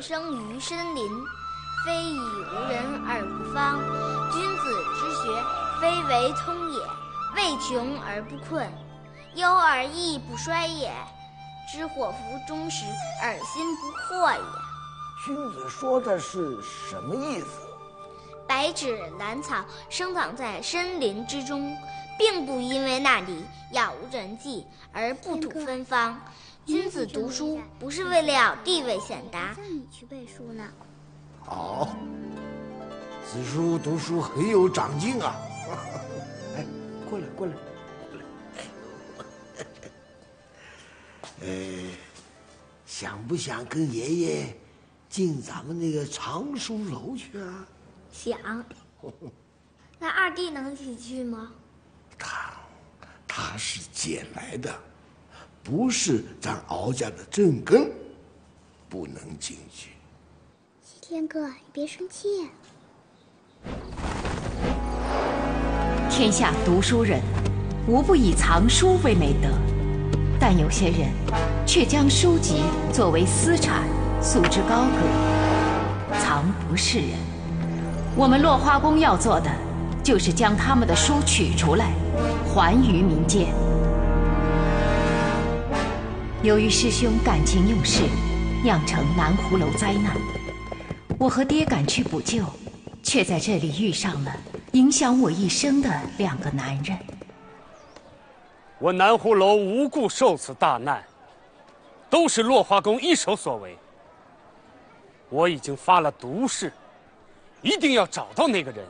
生于深林，非以无人而无方。君子之学，非为通也，为穷而不困，忧而益不衰也。知祸福终时，而心不惑也。君子说的是什么意思？白芷兰草生长在森林之中，并不因为那里杳无人迹而不吐芬芳。君子读书不是为了地位显达。叫你去背书呢。好，子书读书很有长进啊！哎，过来，过来，过来。想不想跟爷爷进咱们那个藏书楼去啊？想。那二弟能一起去吗？他是捡来的，不是咱敖家的正根，不能进去。西天哥，你别生气。天下读书人，无不以藏书为美德，但有些人却将书籍作为私产，束之高阁，藏不是人。我们落花宫要做的，就是将他们的书取出来，还于民间。由于师兄感情用事，酿成南湖楼灾难，我和爹赶去补救，却在这里遇上了影响我一生的2个男人。我南湖楼无故受此大难，都是落花宫一手所为。我已经发了毒誓，一定要找到那个人。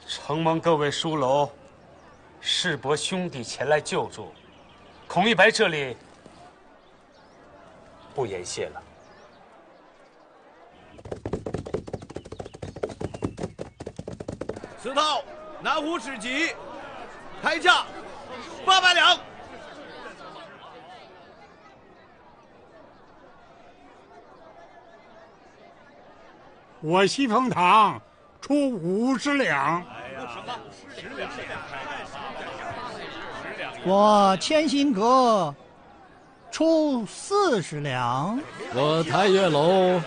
承蒙各位书楼世伯兄弟前来救助，孔一白这里不言谢了。4套南湖史籍，开价800两。我西风堂出50两。我千心阁出40两。我台月楼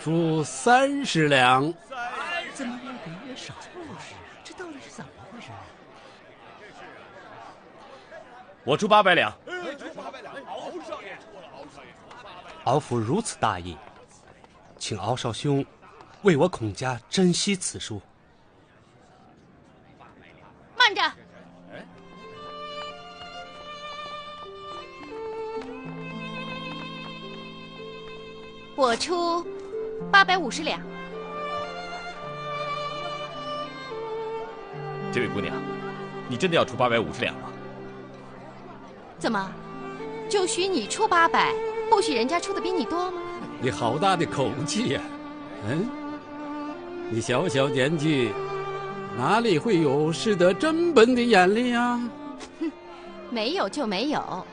出30两。怎么越给越少？这到底是怎么回事？我出800两。敖府如此大义，请敖少兄为我孔家珍惜此书。慢着！我出850两。这位姑娘，你真的要出850两吗？怎么，就许你出800，不许人家出的比你多吗？你好大的口气呀！你小小年纪，哪里会有识得真本的眼力呀？哼，没有就没有。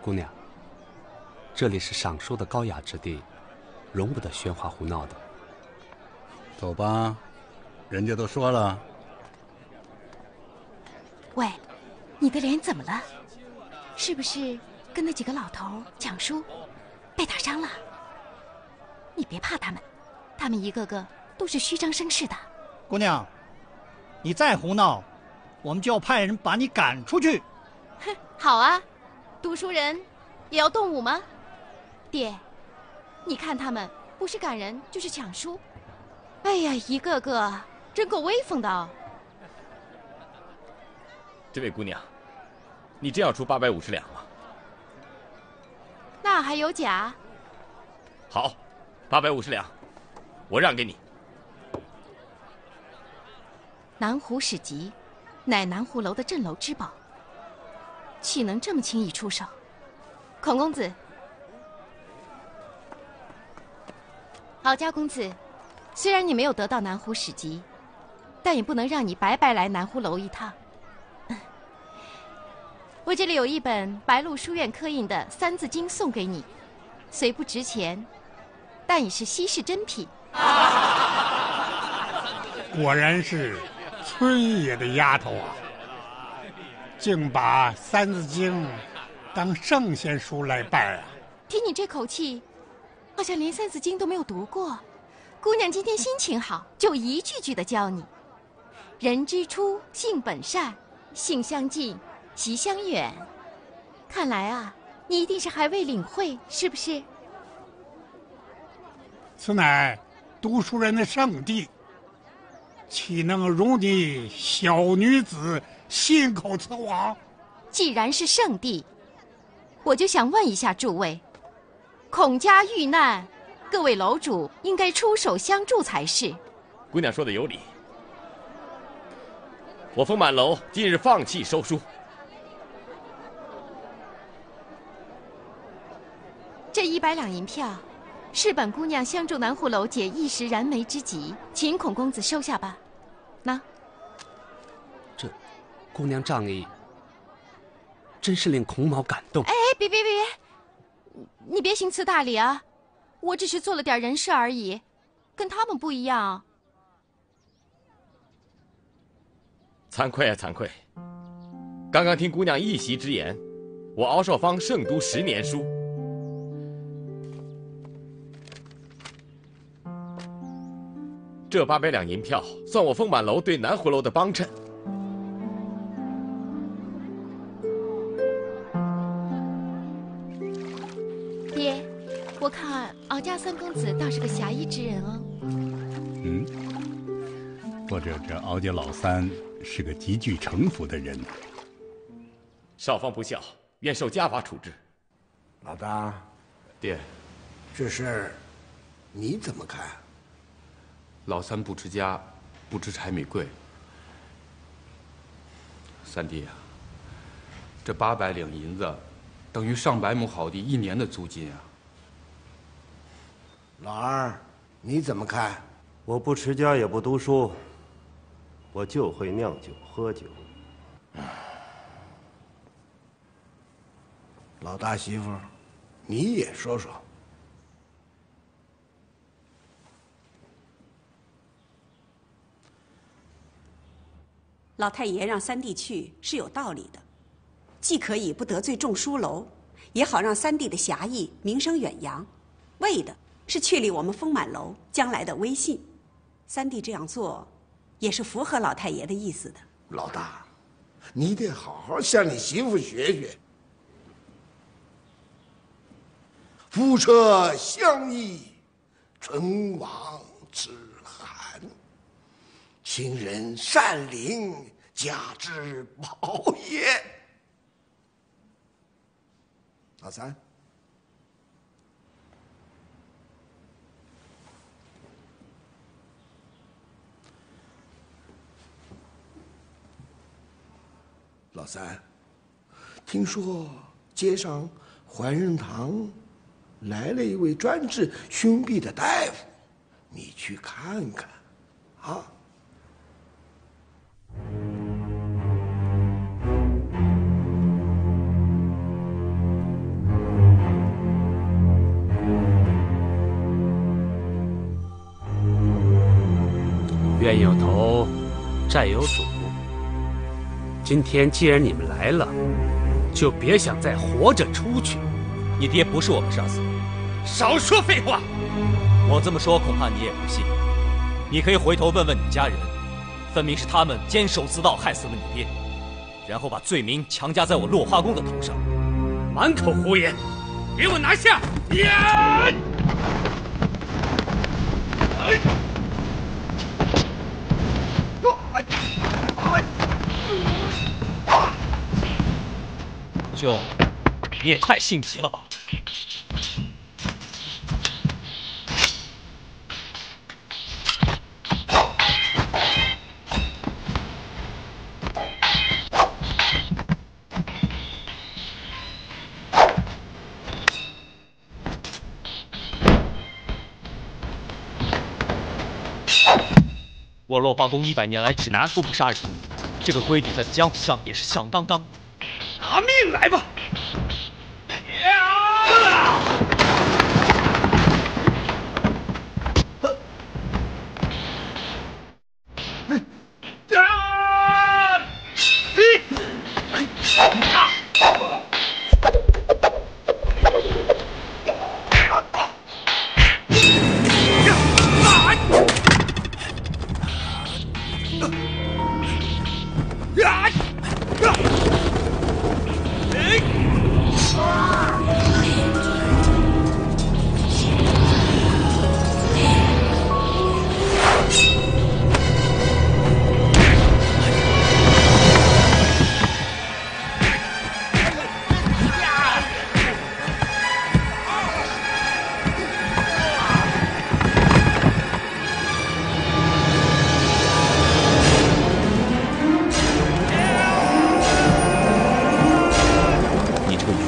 姑娘，这里是赏书的高雅之地，容不得喧哗胡闹的。走吧，人家都说了。喂，你的脸怎么了？是不是跟那几个老头抢书，被打伤了？你别怕他们，他们一个个都是虚张声势的。姑娘，你再胡闹，我们就要派人把你赶出去。哼，好啊，读书人也要动武吗？爹，你看他们不是赶人就是抢书，哎呀，一个个真够威风的哦。这位姑娘，你真要出850两吗？那还有假？好，850两，我让给你。南湖史籍，乃南湖楼的镇楼之宝，岂能这么轻易出手？孔公子，敖家公子，虽然你没有得到南湖史籍，但也不能让你白白来南湖楼一趟。我这里有一本白鹿书院刻印的《三字经》送给你，虽不值钱，但已是稀世珍品。果然是村野的丫头啊，竟把《三字经》当圣贤书来拜啊！听你这口气，好像连《三字经》都没有读过。姑娘今天心情好，就一句句的教你。人之初，性本善，性相近，习相远。看来啊，你一定是还未领会，是不是？此乃读书人的圣地，岂能容你小女子信口雌黄？既然是圣地，我就想问一下诸位，孔家遇难，各位楼主应该出手相助才是。姑娘说的有理，我丰满楼今日放弃收书。这100两银票，是本姑娘相助南湖楼解一时燃眉之急，请孔公子收下吧。那，这姑娘仗义，真是令孔某感动。哎，别，你别行辞大礼啊！我只是做了点人事而已，跟他们不一样。惭愧啊，惭愧！刚刚听姑娘一席之言，我敖少芳胜读10年书。这800两银票，算我丰满楼对南湖楼的帮衬。爹，我看敖家三公子倒是个侠义之人哦。或者这敖家老三是个极具城府的人。少芳不孝，愿受家法处置。老大，爹，这事儿你怎么看？老三不持家，不知柴米贵。三弟啊，这800两银子，等于上百亩好地1年的租金啊。老二，你怎么看？我不持家也不读书，我就会酿酒喝酒。老大媳妇，你也说说。老太爷让三弟去是有道理的，既可以不得罪众书楼，也好让三弟的侠义名声远扬，为的是确立我们丰满楼将来的威信。三弟这样做，也是符合老太爷的意思的。老大，你得好好向你媳妇学学。夫车相依，唇亡齿寒。亲人善邻，家之宝也。老三，老三，听说街上怀仁堂来了一位专治胸痹的大夫，你去看看，啊。冤有头，债有主。今天既然你们来了，就别想再活着出去。你爹不是我们杀死的。少说废话！我这么说恐怕你也不信。你可以回头问问你家人，分明是他们监守自盗，害死了你爹，然后把罪名强加在我落花公的头上。满口胡言，给我拿下！呀！兄，你也太性急了吧！我落花公100年来只拿出不杀人，这个规矩在江湖上也是响当当。拿命来吧！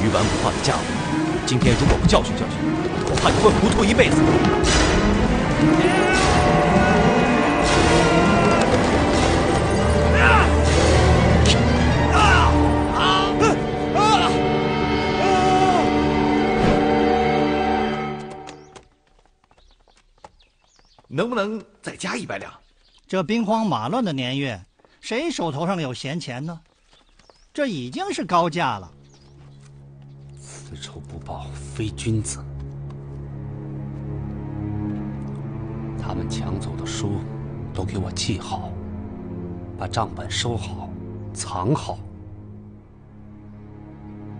鱼丸不化的家伙，今天如果不教训教训，恐怕你会糊涂一辈子。能不能再加100两？这兵荒马乱的年月，谁手头上有闲钱呢？这已经是高价了。此仇不报非君子。他们抢走的书都给我记好，把账本收好，藏好。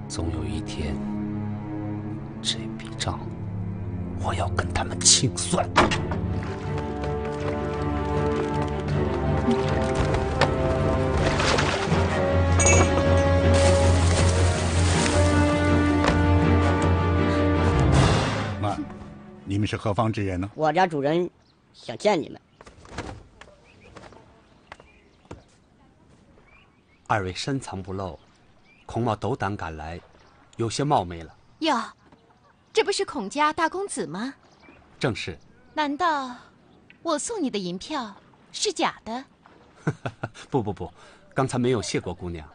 总有一天，这笔账我要跟他们清算。你们是何方之人呢？我家主人想见你们。二位深藏不露，孔某斗胆赶来，有些冒昧了。哟，这不是孔家大公子吗？正是。难道我送你的银票是假的？不，刚才没有谢过姑娘。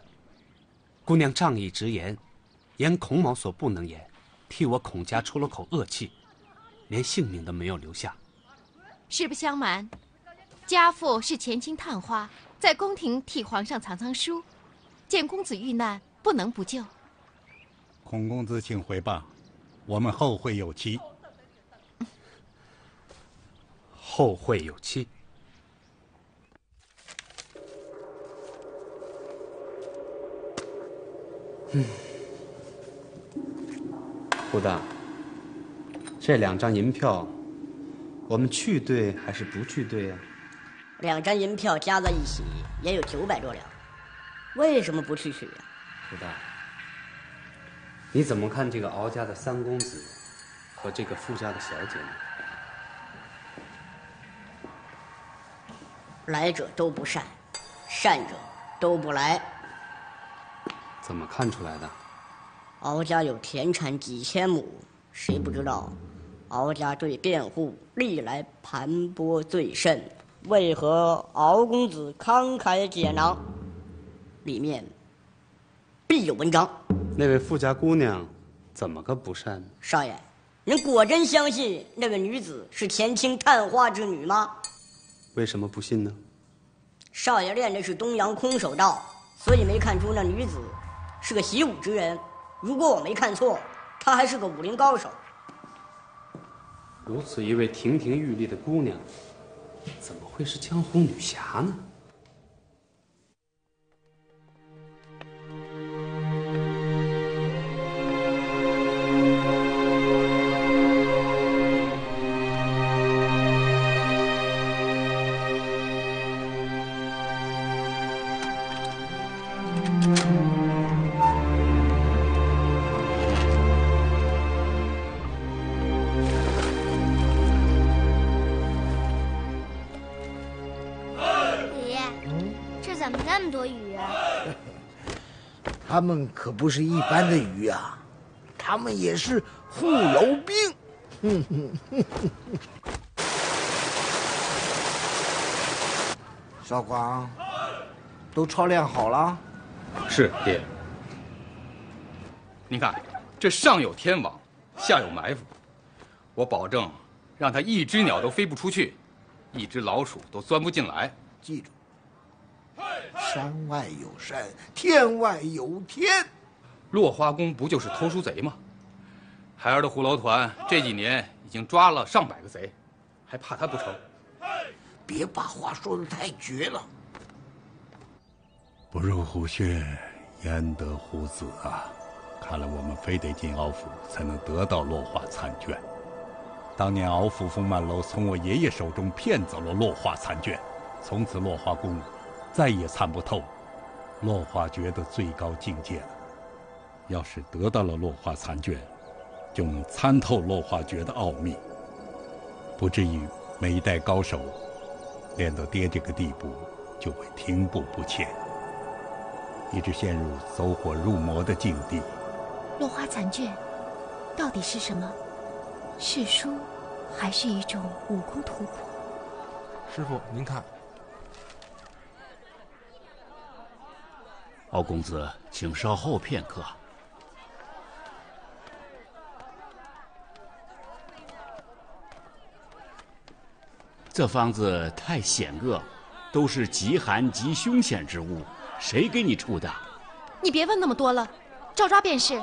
姑娘仗义直言，言孔某所不能言，替我孔家出了口恶气。连性命都没有留下。实不相瞒，家父是前清探花，在宫廷替皇上藏书，见公子遇难，不能不救。孔公子请回吧，我们后会有期。后会有期。胡大。这2张银票，我们去兑还是不去兑啊？2张银票加在一起也有900多两，为什么不去取啊？胡大，你怎么看这个敖家的3公子和这个傅家的小姐呢？来者都不善，善者都不来。怎么看出来的？敖家有田产几千亩，谁不知道？敖家对辩护历来盘剥最甚，为何敖公子慷慨解囊？里面必有文章。那位富家姑娘怎么个不善？少爷，您果真相信那位女子是前清探花之女吗？为什么不信呢？少爷练的是东洋空手道，所以没看出那女子是个习武之人。如果我没看错，她还是个武林高手。如此一位亭亭玉立的姑娘，怎么会是江湖女侠呢？那么多鱼啊！他们可不是一般的鱼啊，他们也是护楼兵。少广，都操练好了？是爹。您看，这上有天网，下有埋伏，我保证让他一只鸟都飞不出去，一只老鼠都钻不进来。记住。山外有山，天外有天。落花宫不就是偷书贼吗？孩儿的葫芦团这几年已经抓了上百个贼，还怕他不成？别把话说得太绝了。不入虎穴，焉得虎子啊！看来我们非得进敖府，才能得到落花残卷。当年敖府风满楼从我爷爷手中骗走了落花残卷，从此落花宫再也参不透落花诀的最高境界了。要是得到了落花残卷，就能参透落花诀的奥秘，不至于每一代高手练到爹这个地步就会停步不前，一直陷入走火入魔的境地。落花残卷到底是什么？是书，还是一种武功图谱？师傅，您看。敖公子，请稍后片刻。这方子太险恶，都是极寒极凶险之物，谁给你出的？你别问那么多了，照抓便是。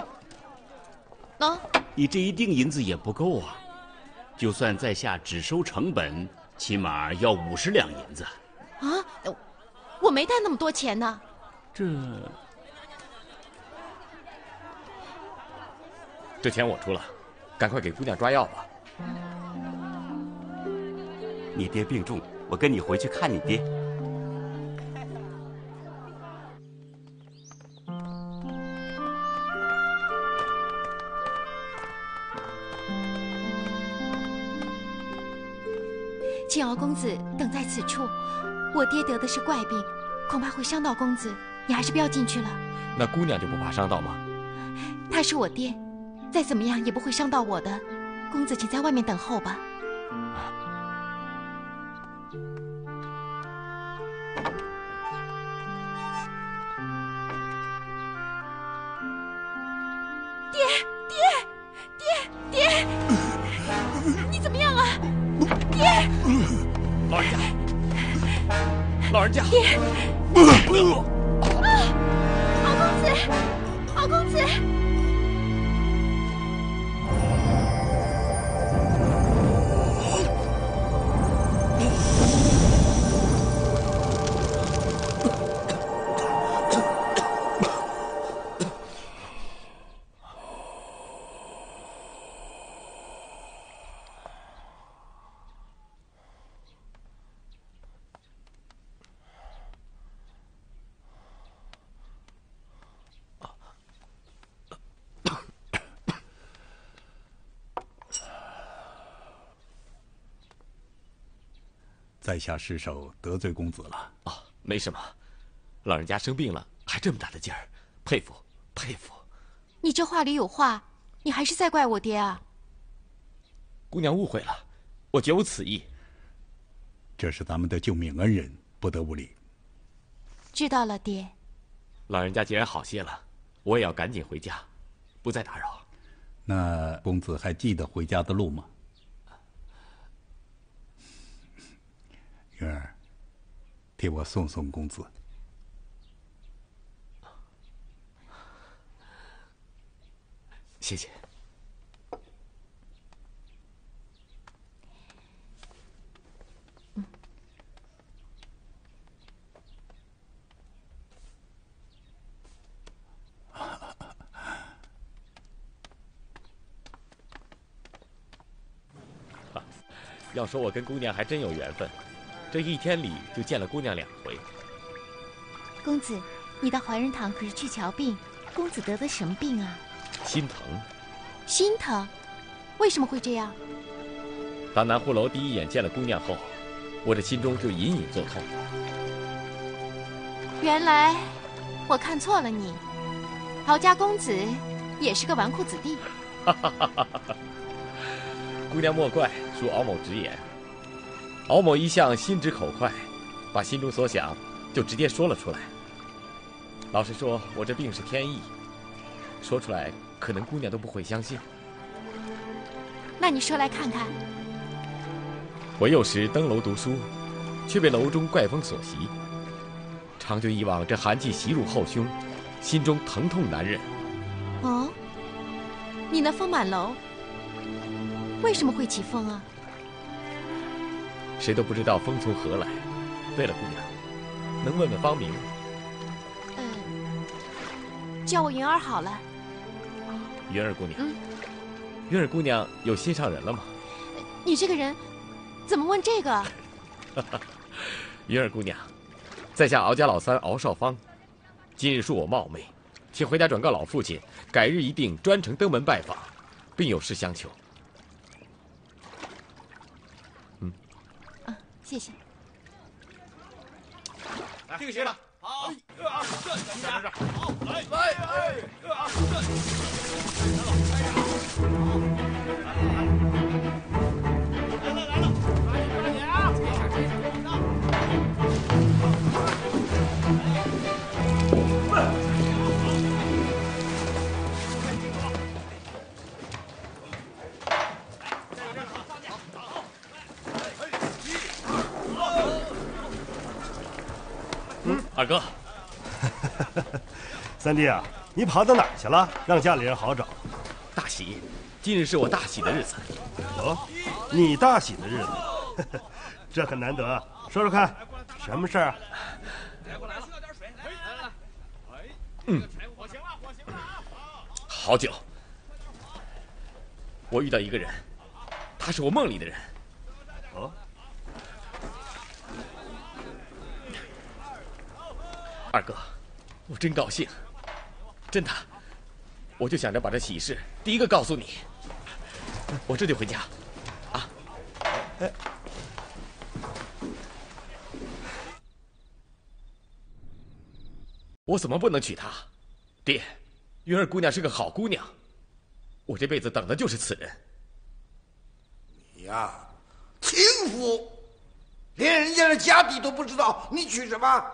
喏，你这一锭银子也不够啊，就算在下只收成本，起码要50两银子。啊，我没带那么多钱呢。这钱我出了，赶快给姑娘抓药吧。你爹病重，我跟你回去看你爹。请敖公子等在此处，我爹得的是怪病，恐怕会伤到公子，你还是不要进去了。那姑娘就不怕伤到吗？他是我爹，再怎么样也不会伤到我的。公子请在外面等候吧。爹，你怎么样啊？爹，老人家，爹，敖公子。在下失手得罪公子了。啊，没什么，老人家生病了还这么大的劲儿，佩服佩服。你这话里有话，你还是在怪我爹啊？姑娘误会了，我绝无此意。这是咱们的救命恩人，不得无礼。知道了，爹。老人家既然好些了，我也要赶紧回家，不再打扰。那公子还记得回家的路吗？云儿，替我送送公子。谢谢。要说我跟姑娘还真有缘分，这一天里就见了姑娘2回。公子，你到怀仁堂可是去瞧病，公子得的什么病啊？心疼。心疼？为什么会这样？当南湖楼第一眼见了姑娘后，我这心中就隐隐作痛。原来我看错了你，敖家公子也是个纨绔子弟。姑娘莫怪，恕敖某直言。敖某一向心直口快，把心中所想就直接说了出来。老实说，我这病是天意，说出来可能姑娘都不会相信。那你说来看看。我幼时登楼读书，却被楼中怪风所袭，长久以往，这寒气袭入后胸，心中疼痛难忍。哦，你那风满楼，为什么会起风啊？谁都不知道风从何来。对了，姑娘，能问问芳名？叫我云儿好了。云儿姑娘。云儿姑娘有心上人了吗？你这个人，怎么问这个？云儿姑娘，在下敖家老三敖少芳，今日恕我冒昧，请回家转告老父亲，改日一定专程登门拜访，并有事相求。谢谢。听谁的？好，这，好，来，二哥，三弟啊，你跑到哪儿去了？让家里人好找。大喜，今日是我大喜的日子。哦，你大喜的日子，这很难得。说说看，什么事儿啊？好久，我遇到一个人，他是我梦里的人。哦。二哥，我真高兴，真的，我就想着把这喜事第一个告诉你。我这就回家，啊。哎，我怎么不能娶她？爹，云儿姑娘是个好姑娘，我这辈子等的就是此人。你呀，轻浮，连人家的家底都不知道，你娶什么？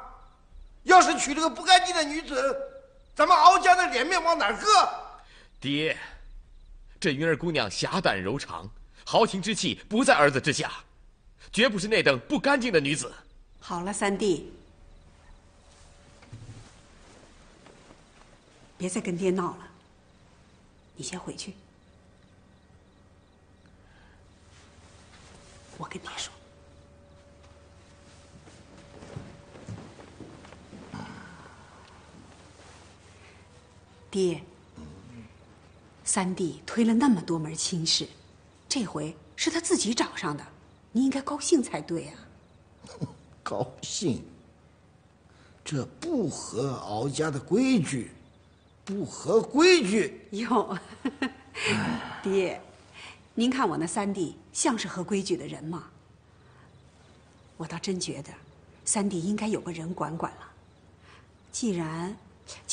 要是娶了个不干净的女子，咱们敖家的脸面往哪儿搁？爹，这云儿姑娘侠胆柔肠，豪情之气不在儿子之下，绝不是那等不干净的女子。好了，三弟，别再跟爹闹了，你先回去。我跟爹说。爹，三弟推了那么多门亲事，这回是他自己找上的，你应该高兴才对啊。高兴？这不合敖家的规矩，不合规矩。哟，爹，您看我那三弟像是合规矩的人吗？我倒真觉得，三弟应该有个人管管了。既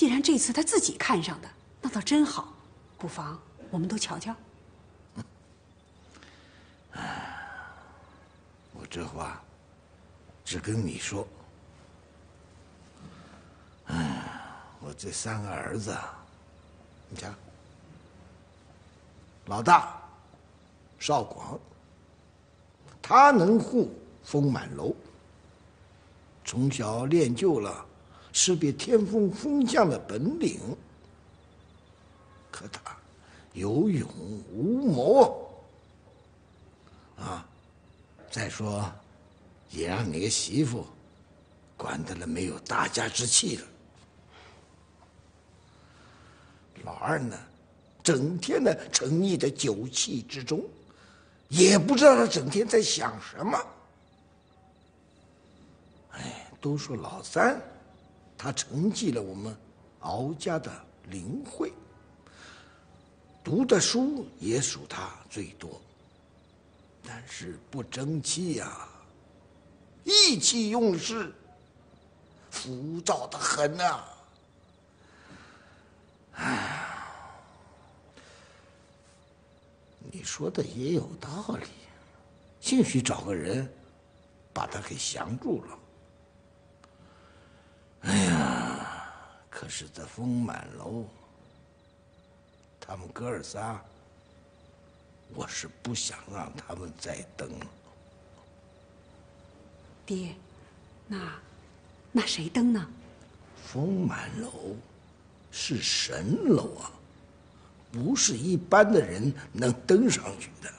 然这次他自己看上的，那倒真好，不妨我们都瞧瞧。我这话只跟你说。我这三个儿子，你瞧，老大邵广，他能护风满楼，从小练就了识别天风风向的本领，可他有勇无谋啊！再说，也让你个媳妇管得了没有大家之气了。老二呢，整天的沉溺在酒气之中，也不知道他整天在想什么。都说老三，他承继了我们敖家的灵慧，读的书也属他最多，但是不争气呀，意气用事，浮躁的很呐。你说的也有道理，兴许找个人把他给降住了。哎呀，可是这风满楼，他们哥儿仨，我是不想让他们再登。爹，那谁登呢？风满楼是神楼啊，不是一般的人能登上去的。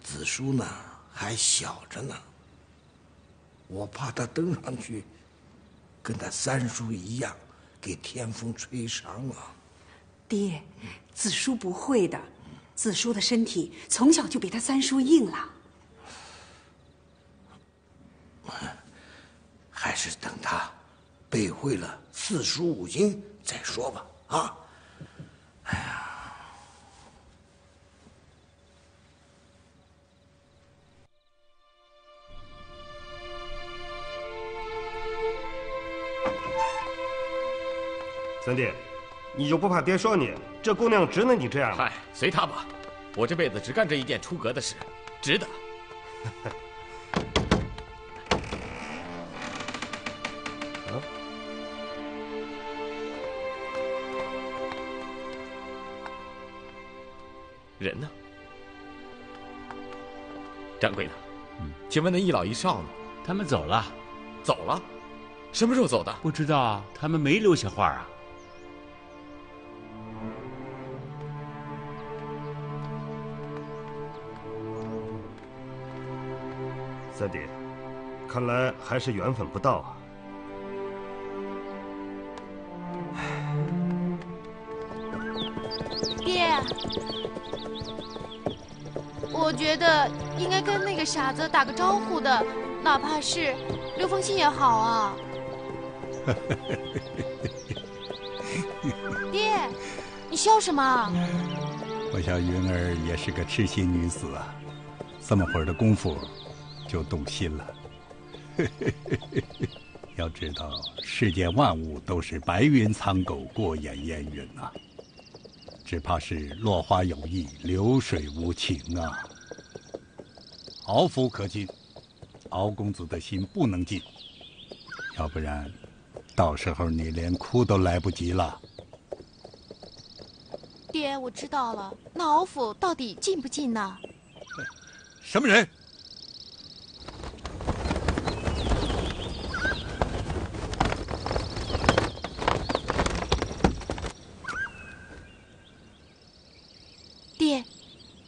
子书呢还小着呢，我怕他登上去，跟他三叔一样，给天风吹伤了。爹，子书不会的，子书的身体从小就比他三叔硬朗。还是等他背会了四书五经再说吧。啊，哎呀。三弟，你就不怕爹说你？这姑娘值得你这样吗？嗨，随她吧，我这辈子只干这一件出格的事，值得。人呢？掌柜的，请问那一老一少呢？他们走了。走了？什么时候走的？不知道啊，他们没留下话啊。三弟，看来还是缘分不到啊。爹，我觉得应该跟那个傻子打个招呼的，哪怕是留封信也好啊。爹，你笑什么？我想云儿也是个痴心女子啊，这么会儿的功夫就动心了。要知道，世间万物都是白云苍狗，过眼烟云啊。只怕是落花有意，流水无情啊。敖府可进，敖公子的心不能进，要不然，到时候你连哭都来不及了。爹，我知道了，那敖府到底进不进呢？什么人？爹，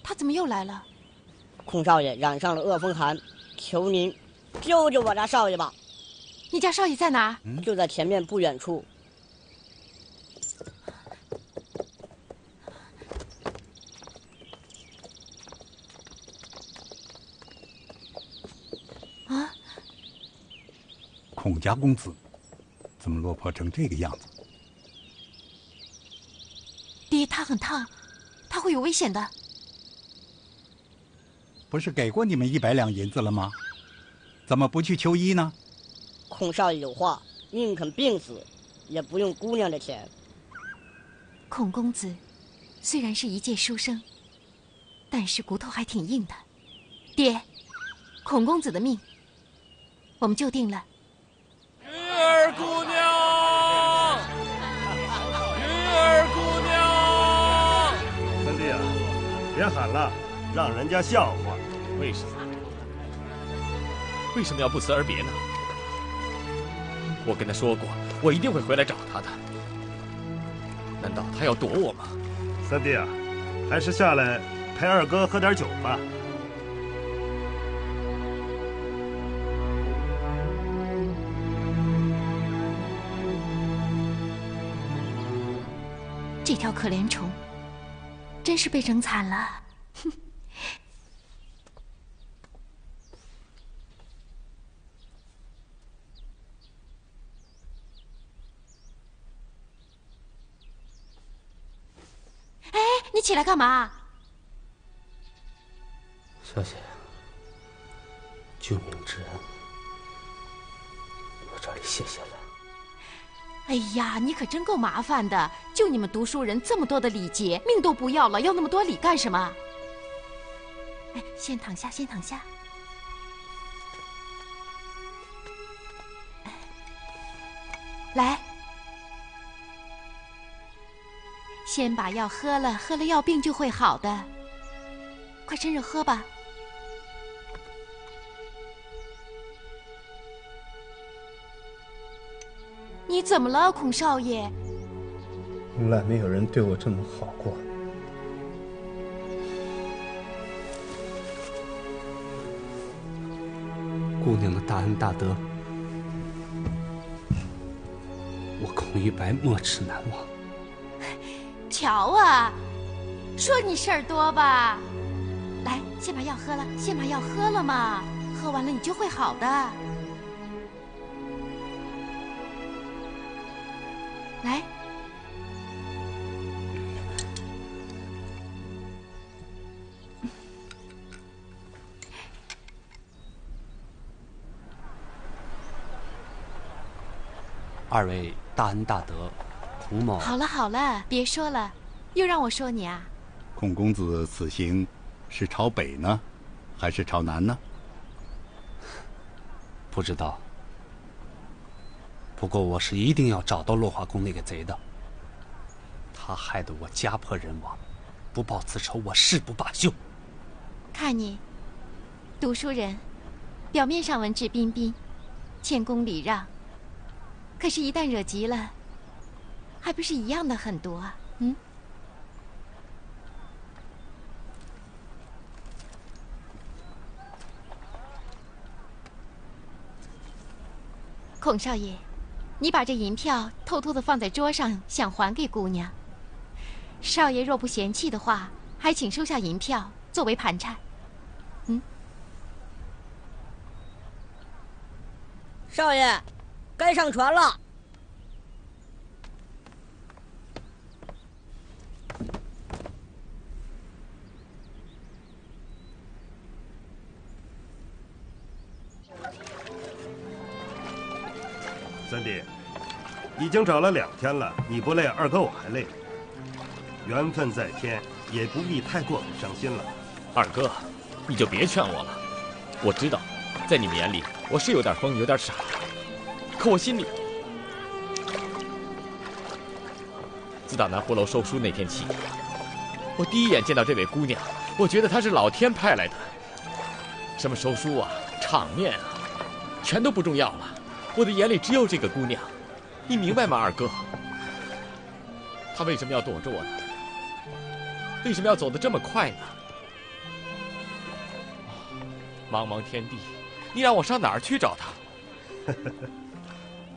他怎么又来了？孔少爷染上了恶风寒，求您救救我家少爷吧！你家少爷在哪儿？就在前面不远处。啊！孔家公子怎么落魄成这个样子？爹，他很烫，他会有危险的。不是给过你们100两银子了吗？怎么不去求医呢？孔少爷有话，宁肯病死，也不用姑娘的钱。孔公子虽然是一介书生，但是骨头还挺硬的。爹，孔公子的命，我们就定了。云儿姑娘，云儿姑娘，三弟啊，别喊了，让人家笑话。为什么？为什么要不辞而别呢？我跟他说过，我一定会回来找他的。难道他要躲我吗？三弟啊，还是下来陪二哥喝点酒吧。这条可怜虫，真是被整惨了。哼！哎，你起来干嘛？小姐，救命之恩，我这里谢谢了。哎呀，你可真够麻烦的！就你们读书人这么多的礼节，命都不要了，要那么多礼干什么？哎，先躺下，先躺下。来，先把药喝了，喝了药病就会好的。快趁热喝吧。你怎么了，孔少爷？从来没有人对我这么好过。姑娘的大恩大德，我孔玉白没齿难忘。瞧啊，说你事儿多吧？来，先把药喝了，先把药喝了嘛，喝完了你就会好的。来，二位大恩大德，孔某。好了好了，别说了，又让我说你啊。孔公子此行是朝北呢，还是朝南呢？不知道。不过我是一定要找到落花宫那个贼的。他害得我家破人亡，不报此仇，我誓不罢休。看你，读书人，表面上文质彬彬，谦恭礼让，可是，一旦惹急了，还不是一样的狠毒啊？嗯。孔少爷，你把这银票偷偷的放在桌上，想还给姑娘。少爷若不嫌弃的话，还请收下银票作为盘缠。嗯。少爷，该上船了。三弟，已经找了2天了，你不累，二哥我还累。缘分在天，也不必太过伤心了。二哥，你就别劝我了。我知道，在你们眼里，我是有点疯，有点傻。可我心里，自打南湖楼收书那天起，我第一眼见到这位姑娘，我觉得她是老天派来的。什么收书啊，场面啊，全都不重要了。我的眼里只有这个姑娘，你明白吗，二哥？她为什么要躲着我呢？为什么要走得这么快呢？茫茫天地，你让我上哪儿去找她？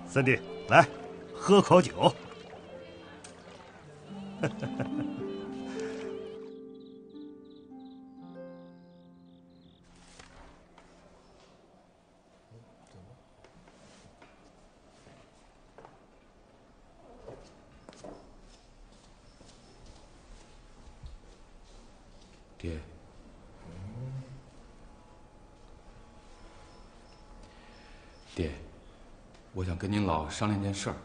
三弟，来，喝口酒。爹，爹，我想跟您老商量件事儿。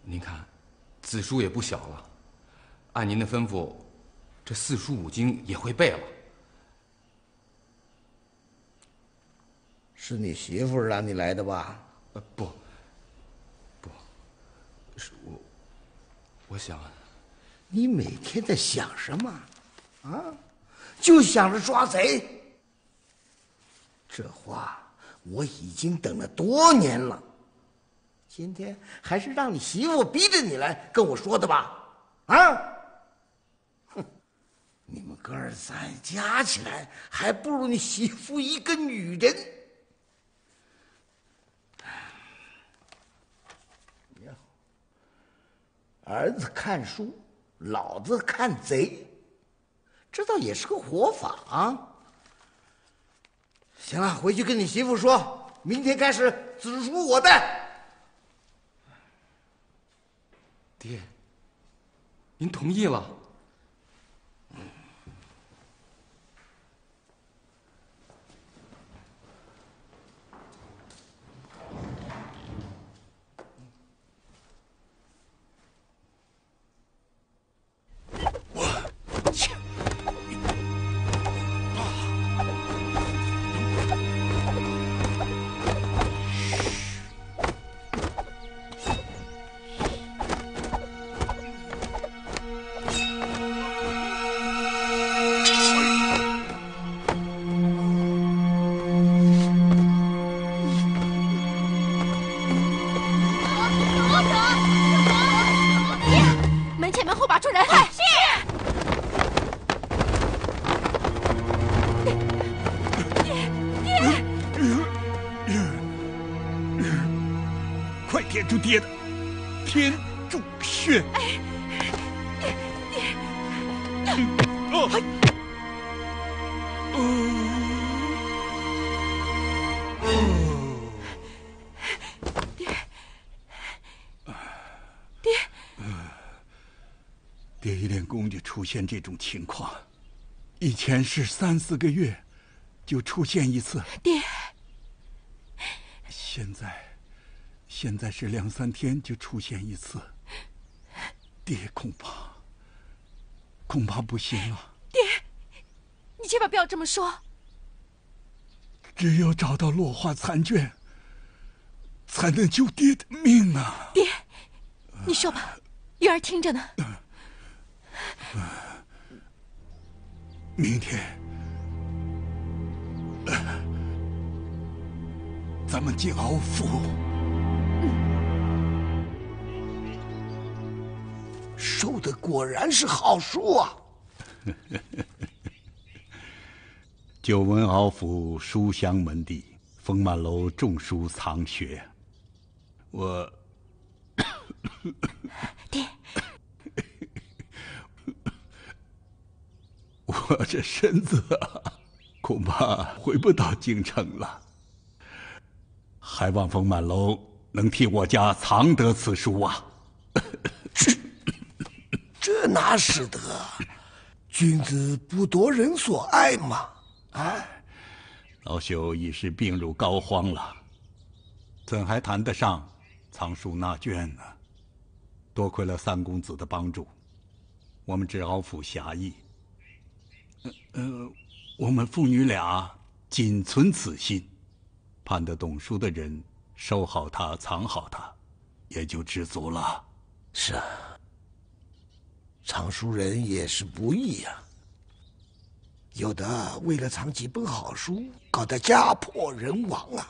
您看，子书也不小了，按您的吩咐，这4书5经也会背了。是你媳妇让你来的吧？不，是我想。你每天在想什么？啊，就想着抓贼。这话我已经等了多年了，今天还是让你媳妇逼着你来跟我说的吧？啊！哼，你们哥儿3加起来还不如你媳妇一个女人。儿子看书，老子看贼，这倒也是个活法啊！行了，回去跟你媳妇说，明天开始子书我带。爹，您同意了？爹的天柱穴。爹一连公就出现这种情况，以前是3、4个月就出现一次。爹，现在是2、3天就出现一次，爹恐怕不行啊！爹，你千万不要这么说。只有找到落花残卷，才能救爹的命啊！爹，你说吧，玉儿听着呢。明天，咱们进敖府。收的果然是好书啊！久闻敖府书香门第，丰满楼种书藏学。我爹，我这身子啊，恐怕回不到京城了。还望丰满楼能替我家藏得此书啊！这哪使得？君子不夺人所爱嘛！老朽已是病入膏肓了，怎还谈得上藏书纳卷呢？多亏了三公子的帮助，我们知敖府侠义。我们父女俩仅存此心，盼得懂书的人收好它，藏好它，也就知足了。是啊，藏书人也是不易呀。有的为了藏几本好书，搞得家破人亡啊。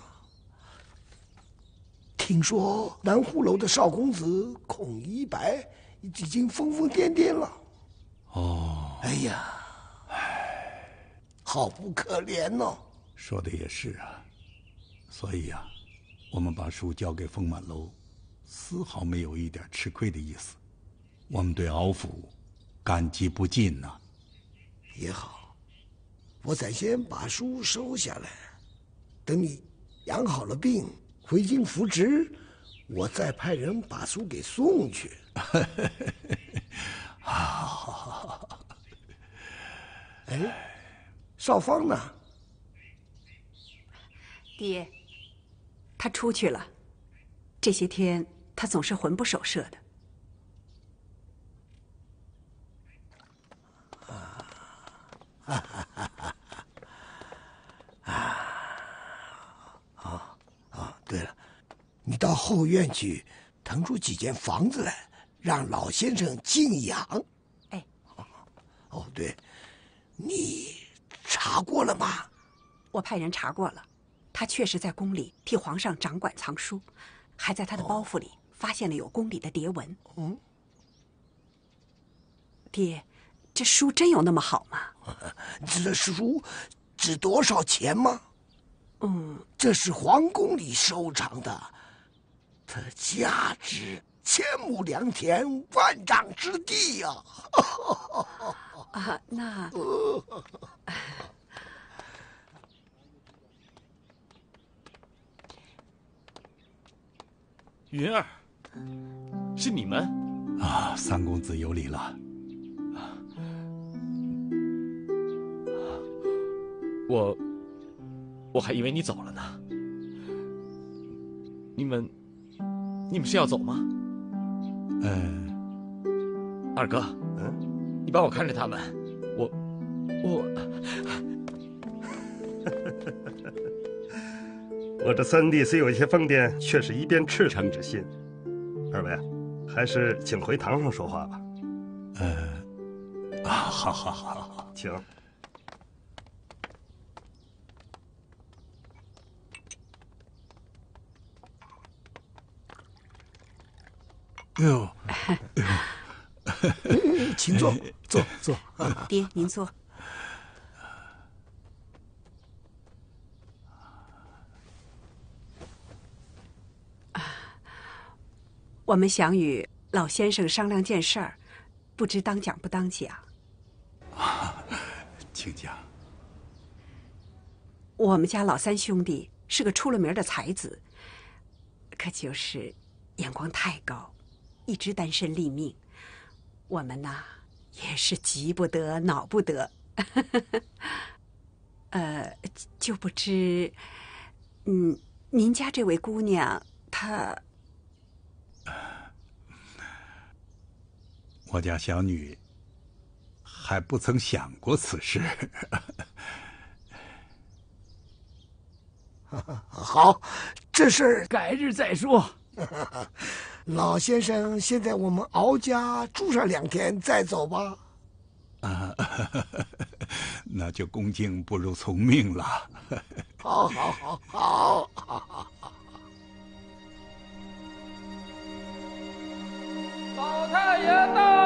听说南湖楼的少公子孔一白已经疯疯癫癫了。哦，哎呀，好不可怜哦。说的也是啊，所以啊，我们把书交给丰满楼，丝毫没有一点吃亏的意思。我们对敖府感激不尽呐。也好，我暂先把书收下来，等你养好了病，回京复职，我再派人把书给送去。好。哎，少芳呢？爹，他出去了。这些天他总是魂不守舍的。对了，你到后院去腾出几间房子来，让老先生静养。哎，哦，对，你查过了吗？我派人查过了，他确实在宫里替皇上掌管藏书，还在他的包袱里发现了有宫里的牒文。爹，这书真有那么好吗？这书值多少钱吗？这是皇宫里收藏的，它价值千亩良田，万丈之地呀！那云儿，是你们啊！三公子有礼了。我还以为你走了呢。你们是要走吗？二哥，你帮我看着他们，我这三弟虽有些疯癫，却是一边赤诚之心。二位，还是请回堂上说话吧。好，请。请坐，坐。爹，您坐。我们想与老先生商量件事儿，不知当讲不当讲？请讲。我们家老三兄弟是个出了名的才子，可就是眼光太高，一直单身立命。我们呐，也是急不得，恼不得。就不知，您家这位姑娘，她我家小女还不曾想过此事。好，这事儿改日再说。老先生，现在我们敖家住上2天再走吧。那就恭敬不如从命了。好。老太爷到。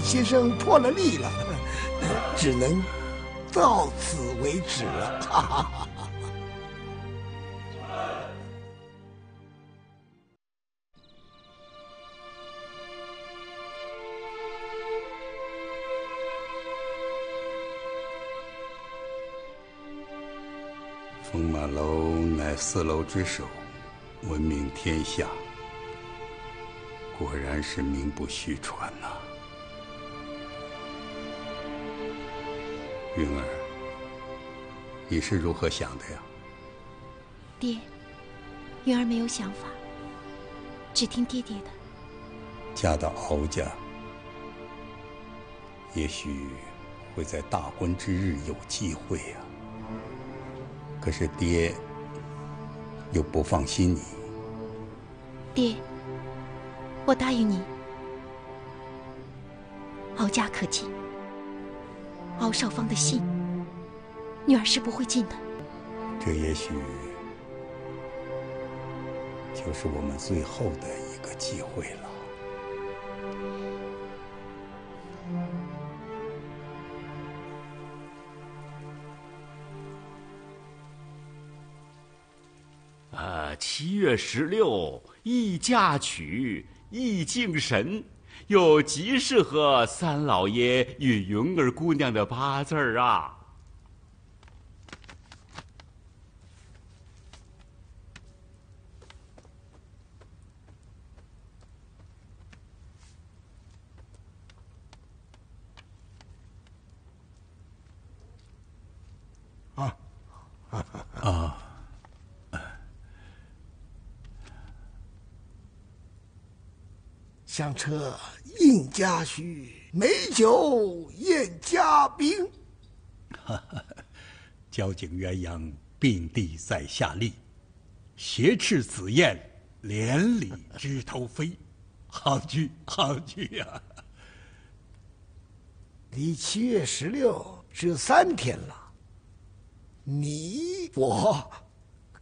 先生破了例了，只能到此为止了。风马楼乃4楼之首，闻名天下，果然是名不虚传呐。云儿，你是如何想的呀？爹，云儿没有想法，只听爹爹的。嫁到敖家，也许会在大婚之日有机会呀。可是爹又不放心你。爹，我答应你，敖家可进。敖少芳的信，女儿是不会进的。这也许就是我们最后的一个机会了。7月16，宜嫁娶，宜敬神。又极适合3老爷与云儿姑娘的8字儿啊！香车应家婿，美酒宴嘉宾。交颈鸳鸯并蒂在下立，挟持紫燕，连理枝头飞。好句，好句呀！离7月16只有3天了，我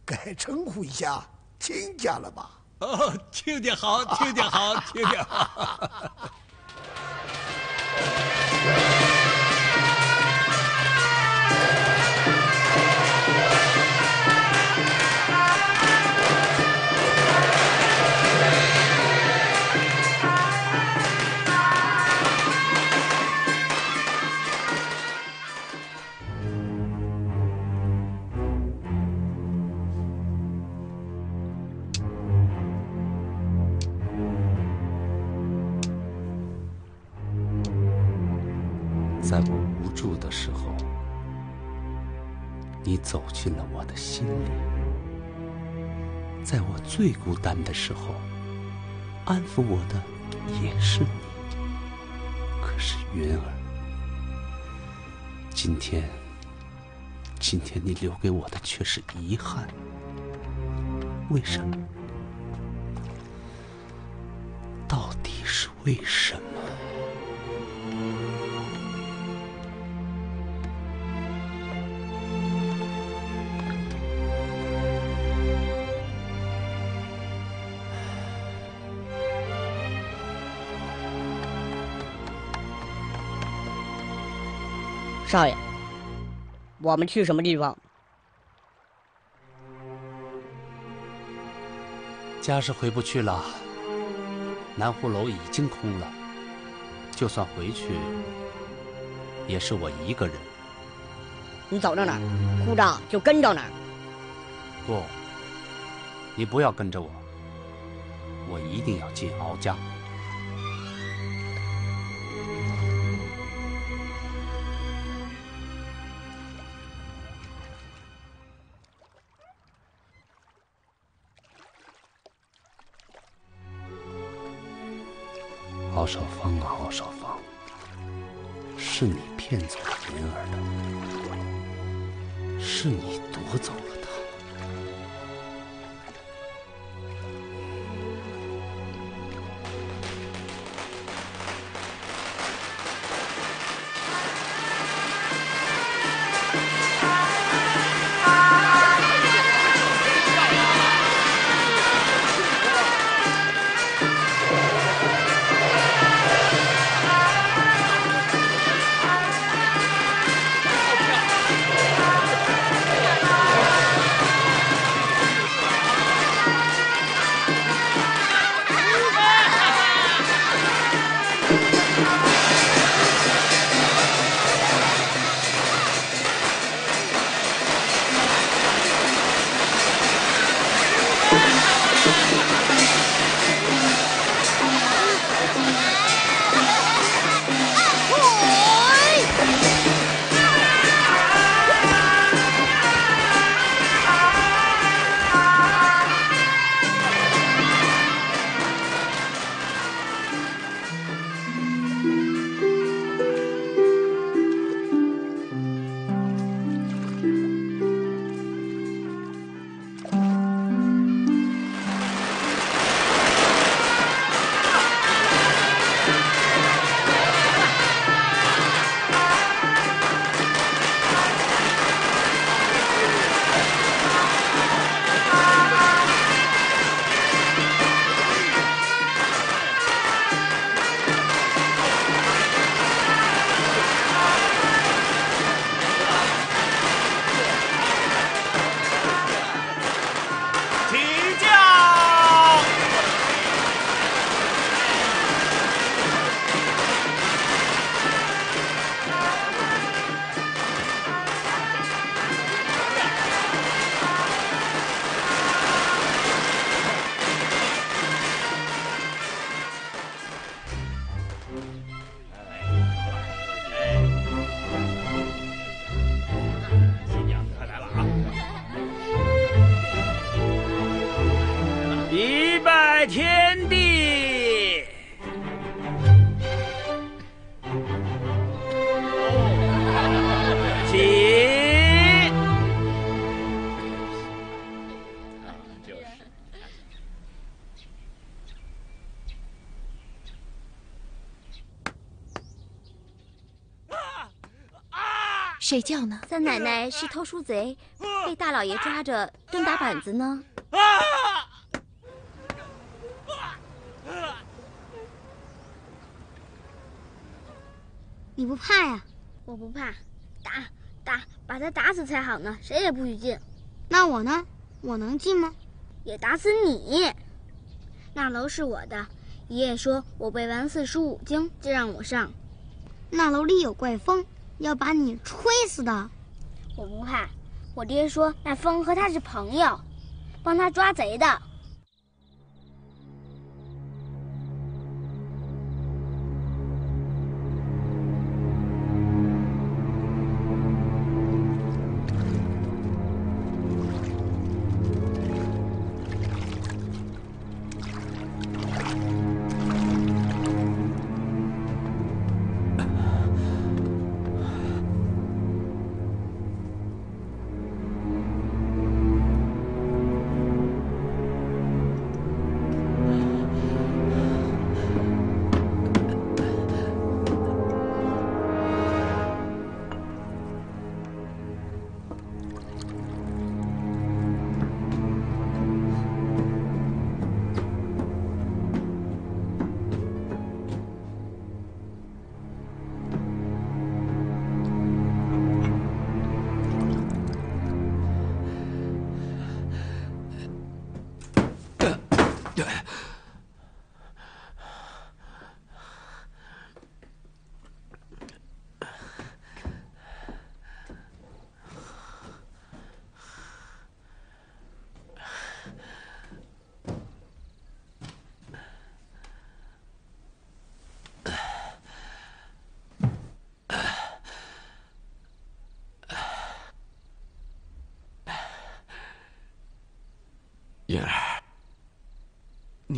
该称呼一下亲家了吧？哦，亲家好，亲家好，亲家好。在我无助的时候，你走进了我的心里；在我最孤单的时候，安抚我的也是你。可是云儿，今天你留给我的却是遗憾。为什么？到底是为什么？少爷，我们去什么地方？家是回不去了，南湖楼已经空了，就算回去，也是我一个人。你走到哪儿，库长就跟到哪儿。不，你不要跟着我，我一定要进敖家。敖少芳啊，敖少芳，是你骗走了云儿的，是你夺走了她。天地，起！谁叫呢？三奶奶是偷书贼，被大老爷抓着蹲打板子呢。你不怕呀？我不怕，打，把他打死才好呢，谁也不许进。那我呢？我能进吗？也打死你。那楼是我的，爷爷说我背完45经就让我上。那楼里有怪风，要把你吹死的。我不怕，我爹说那风和他是朋友，帮他抓贼的。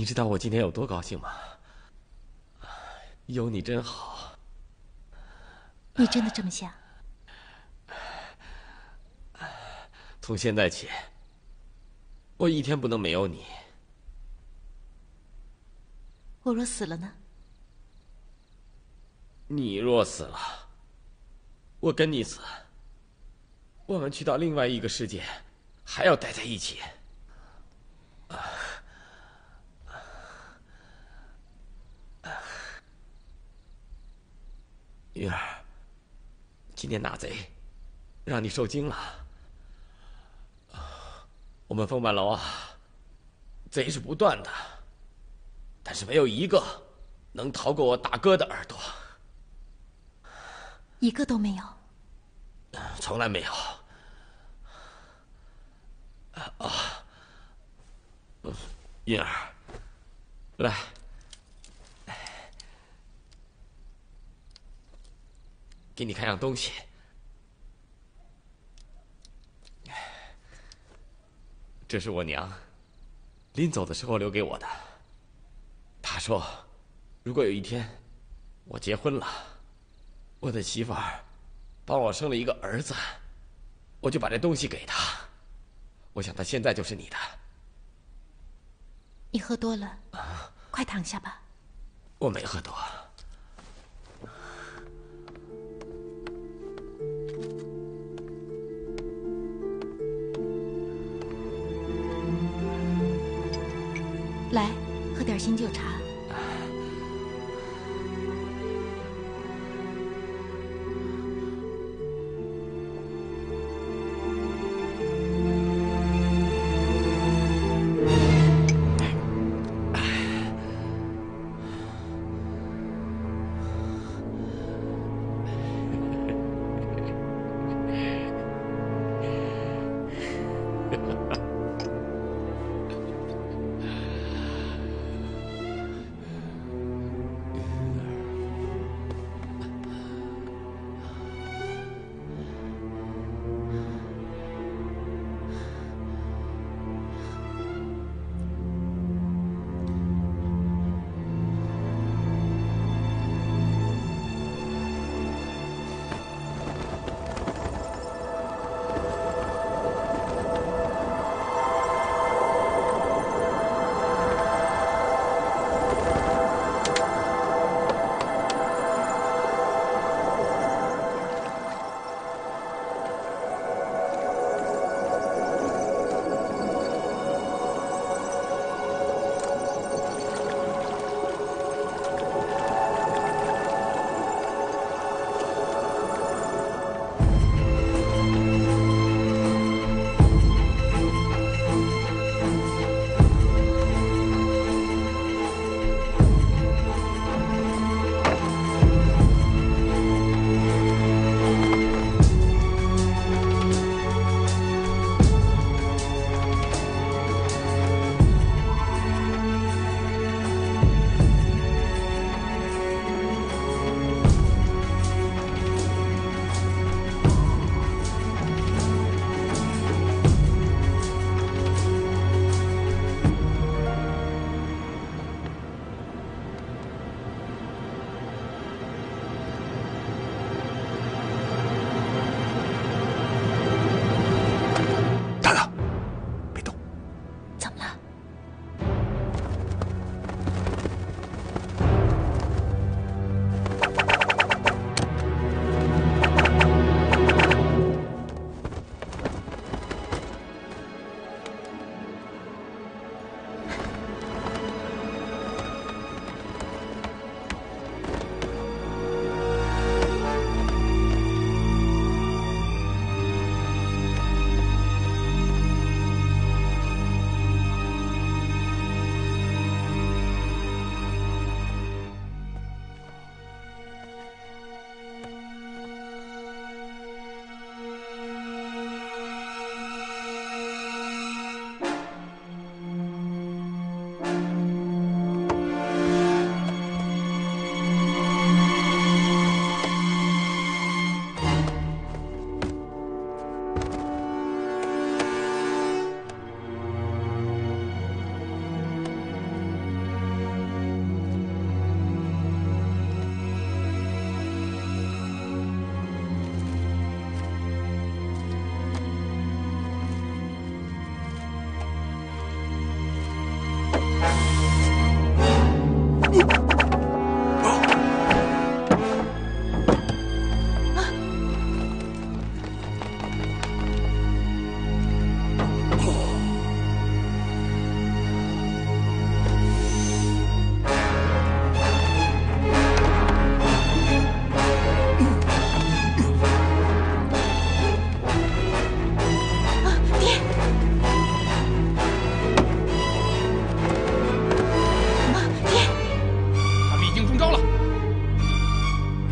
你知道我今天有多高兴吗？有你真好。你真的这么想？从现在起，我一天不能没有你。我若死了呢？你若死了，我跟你死，我们去到另外一个世界，还要待在一起。云儿，今天那贼让你受惊了。我们风满楼啊，贼是不断的，但是没有一个能逃过我大哥的耳朵。一个都没有。从来没有。云儿，来，给你看样东西。这是我娘临走的时候留给我的。她说，如果有一天我结婚了，我的媳妇儿帮我生了一个儿子，我就把这东西给她。我想她现在就是你的。你喝多了，快躺下吧。我没喝多。来，喝点新旧茶。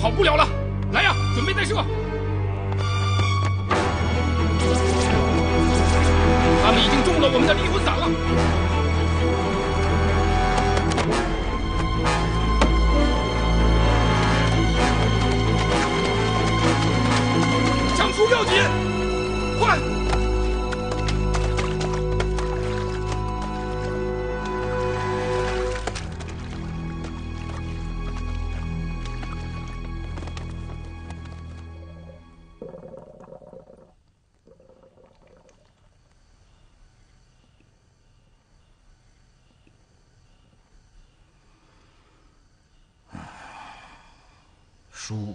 跑不了了，来呀，准备弹射！他们已经中了我们的离魂伞了。抢出要紧，快！书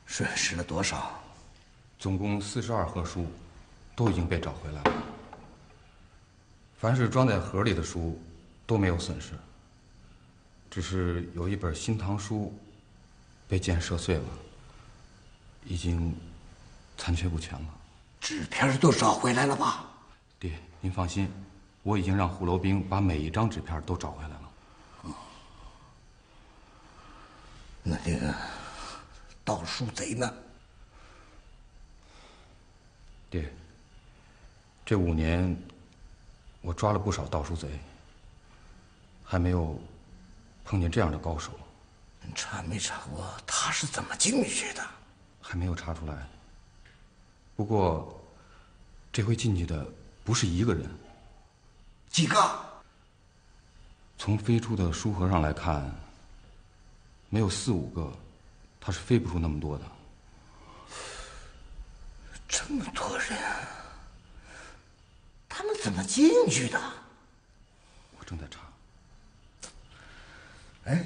损失了多少？总共42盒书，都已经被找回来了。凡是装在盒里的书都没有损失，只是有一本新唐书被箭射碎了，已经残缺不全了。纸片都找回来了吧？爹，您放心，我已经让护楼兵把每一张纸片都找回来了。那个盗书贼呢？爹，这5年我抓了不少盗书贼，还没有碰见这样的高手。查没查过他是怎么进去的？还没有查出来。不过这回进去的不是一个人。几个？从飞出的书盒上来看，没有4、5个，他是飞不出那么多的。这么多人，他们怎么进去的？我正在查。哎，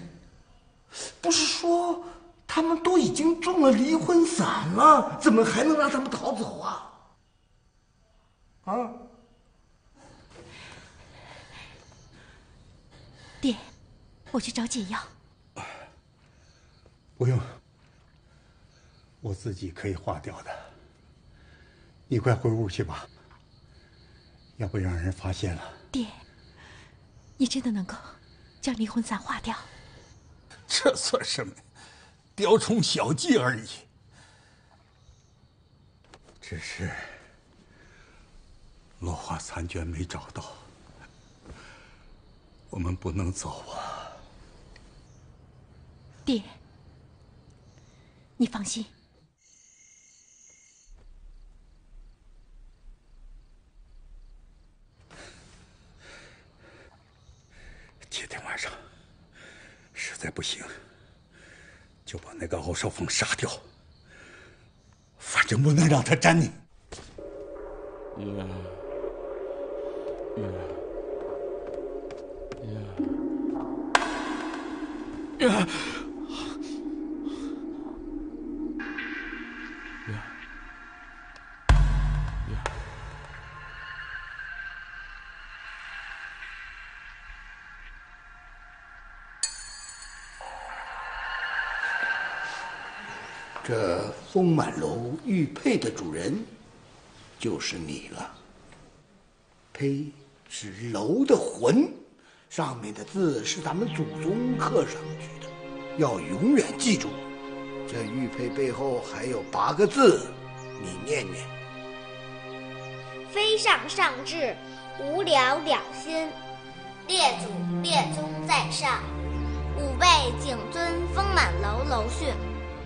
不是说他们都已经中了离魂伞了，怎么还能让他们逃走啊？啊？爹，我去找解药。不用，我自己可以化掉的。你快回屋去吧，要不让人发现了。爹，你真的能够将离魂伞化掉？这算什么？雕虫小技而已。只是落花残卷没找到，我们不能走啊。爹，你放心。今天晚上实在不行，就把那个敖少峰杀掉，反正不能让他沾你。这丰满楼玉佩的主人，就是你了。胚是楼的魂，上面的字是咱们祖宗刻上去的，要永远记住。这玉佩背后还有8个字，你念念。飞上上至，无了了心。列祖列宗在上，5辈景尊丰满楼楼训。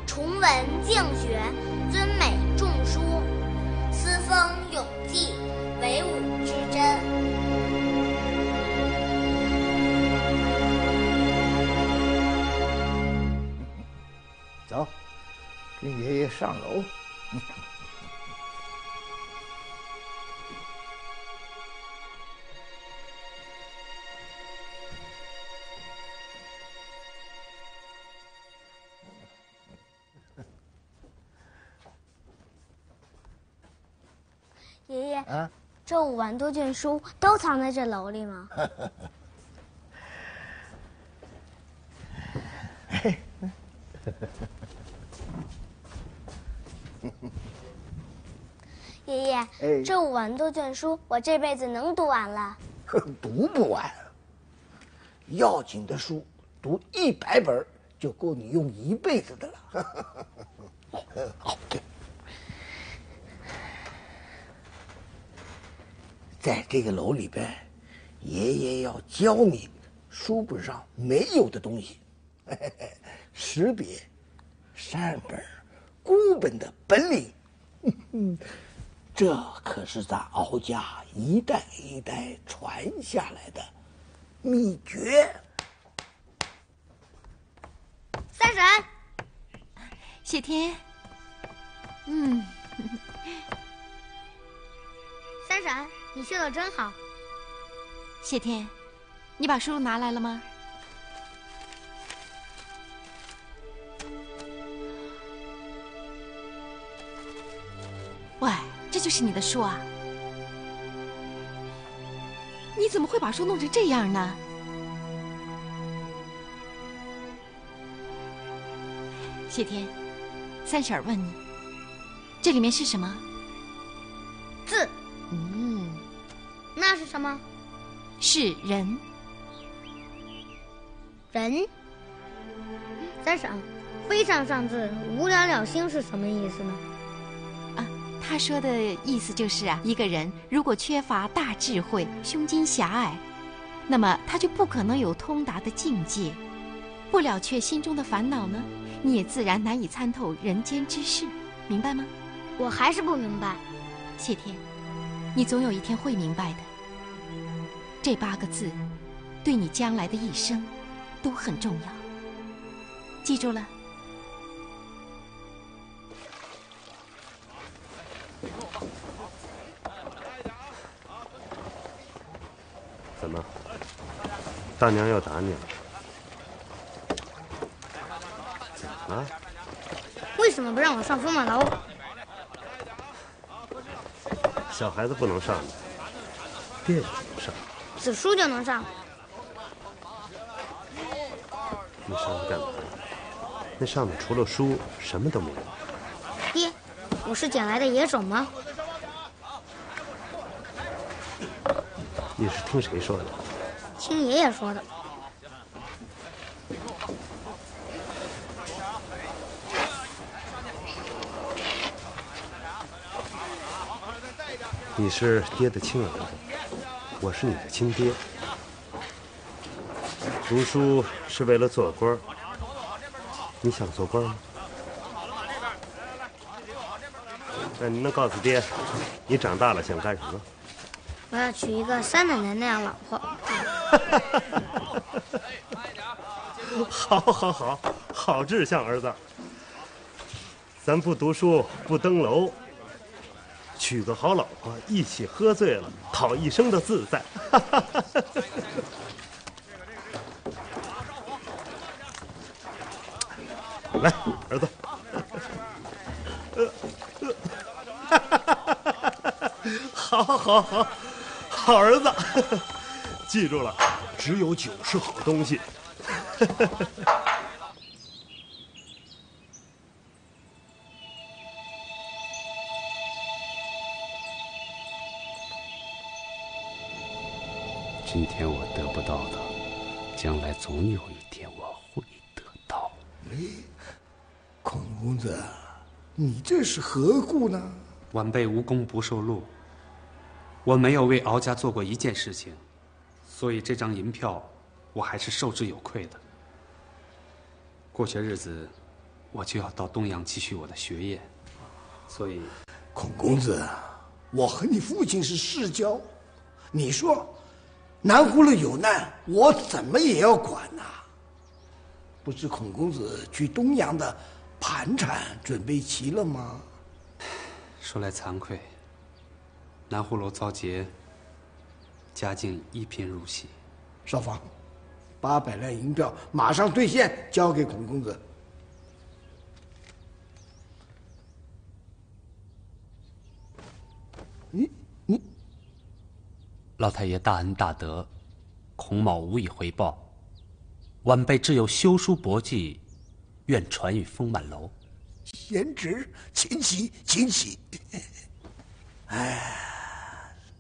崇文敬学，尊美重书，思风永继，惟吾之真。走，跟爷爷上楼。爷爷，啊，这5万多卷书都藏在这楼里吗？爷爷，这5万多卷书，我这辈子能读完了？读不完。要紧的书读100本就够你用一辈子的了。哦，对，在这个楼里边，爷爷要教你书本上没有的东西，识别善本、孤本的本领。这可是咱敖家一代一代传下来的秘诀。三婶，谢天，三婶，你绣的真好。谢天，你把书拿来了吗？喂，这就是你的书啊？你怎么会把书弄成这样呢？谢天，三婶儿问你，这里面是什么？字。那是什么？是人。人。三婶，非上上字，无了了心是什么意思呢？他说的意思就是啊，一个人如果缺乏大智慧，胸襟狭隘，那么他就不可能有通达的境界，不了却心中的烦恼呢，你也自然难以参透人间之事，明白吗？我还是不明白。谢天，你总有一天会明白的。这8个字，对你将来的一生都很重要，记住了。怎么，大娘要打你了？啊？为什么不让我上风马楼？小孩子不能上的，爹也不能上。子书就能上。你上去干嘛？那上面除了书什么都没有。爹，我是捡来的野种吗？你是听谁说的？听爷爷说的。你是爹的亲儿子，我是你的亲爹。读书是为了做官，你想做官吗？那你能告诉爹，你长大了想干什么？我要娶一个三奶奶那样老婆。好志向，儿子。咱不读书，不登楼，娶个好老婆，一起喝醉了，讨一生的自在。来，儿子。好儿子，记住了，只有酒是好东西。今天我得不到的，将来总有一天我会得到。孔公子，你这是何故呢？晚辈无功不受禄，我没有为敖家做过一件事情，所以这张银票我还是受之有愧的。过些日子我就要到东阳继续我的学业，所以孔公子，我和你父亲是世交，你说南葫芦有难，我怎么也要管呐。不是孔公子去东阳的盘缠准备齐了吗？说来惭愧，南葫芦遭劫，家境一贫如洗。少房，800两银票马上兑现，交给孔公子。你，老太爷大恩大德，孔某无以回报。晚辈只有修书博记，愿传于丰满楼。贤侄，请起，请起。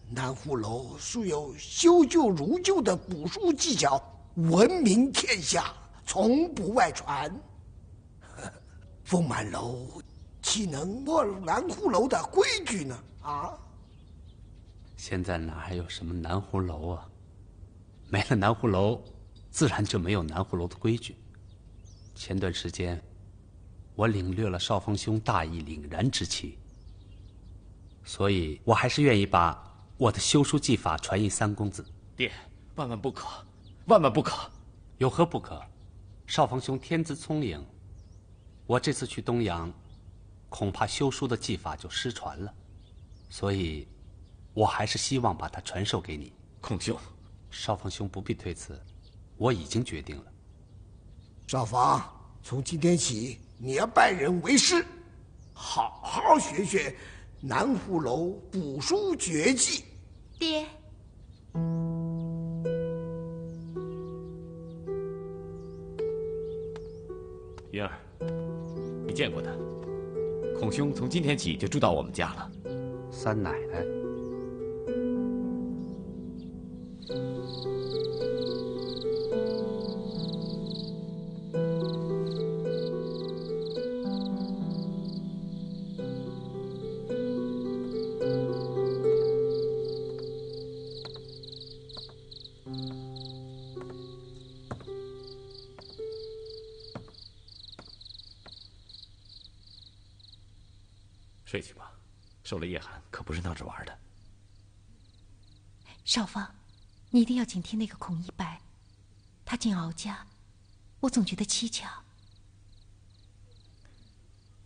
南葫芦素有修旧如旧的古书技巧，闻名天下。从不外传。丰满楼岂能破南湖楼的规矩呢？啊！现在哪还有什么南湖楼啊？没了南湖楼，自然就没有南湖楼的规矩。前段时间，我领略了少峰兄大义凛然之气，所以我还是愿意把我的修书技法传于三公子。爹，万万不可，万万不可！有何不可？少峰兄天资聪颖，我这次去东阳，恐怕修书的技法就失传了，所以，我还是希望把它传授给你。孔兄，少峰兄不必推辞，我已经决定了。少峰，从今天起，你要拜人为师，好好学学南湖楼补书绝技。爹。云儿，你见过他？孔兄从今天起就住到我们家了。三奶奶。睡去吧，受了夜寒可不是闹着玩的。少芳，你一定要警惕那个孔一白，他进敖家，我总觉得蹊跷。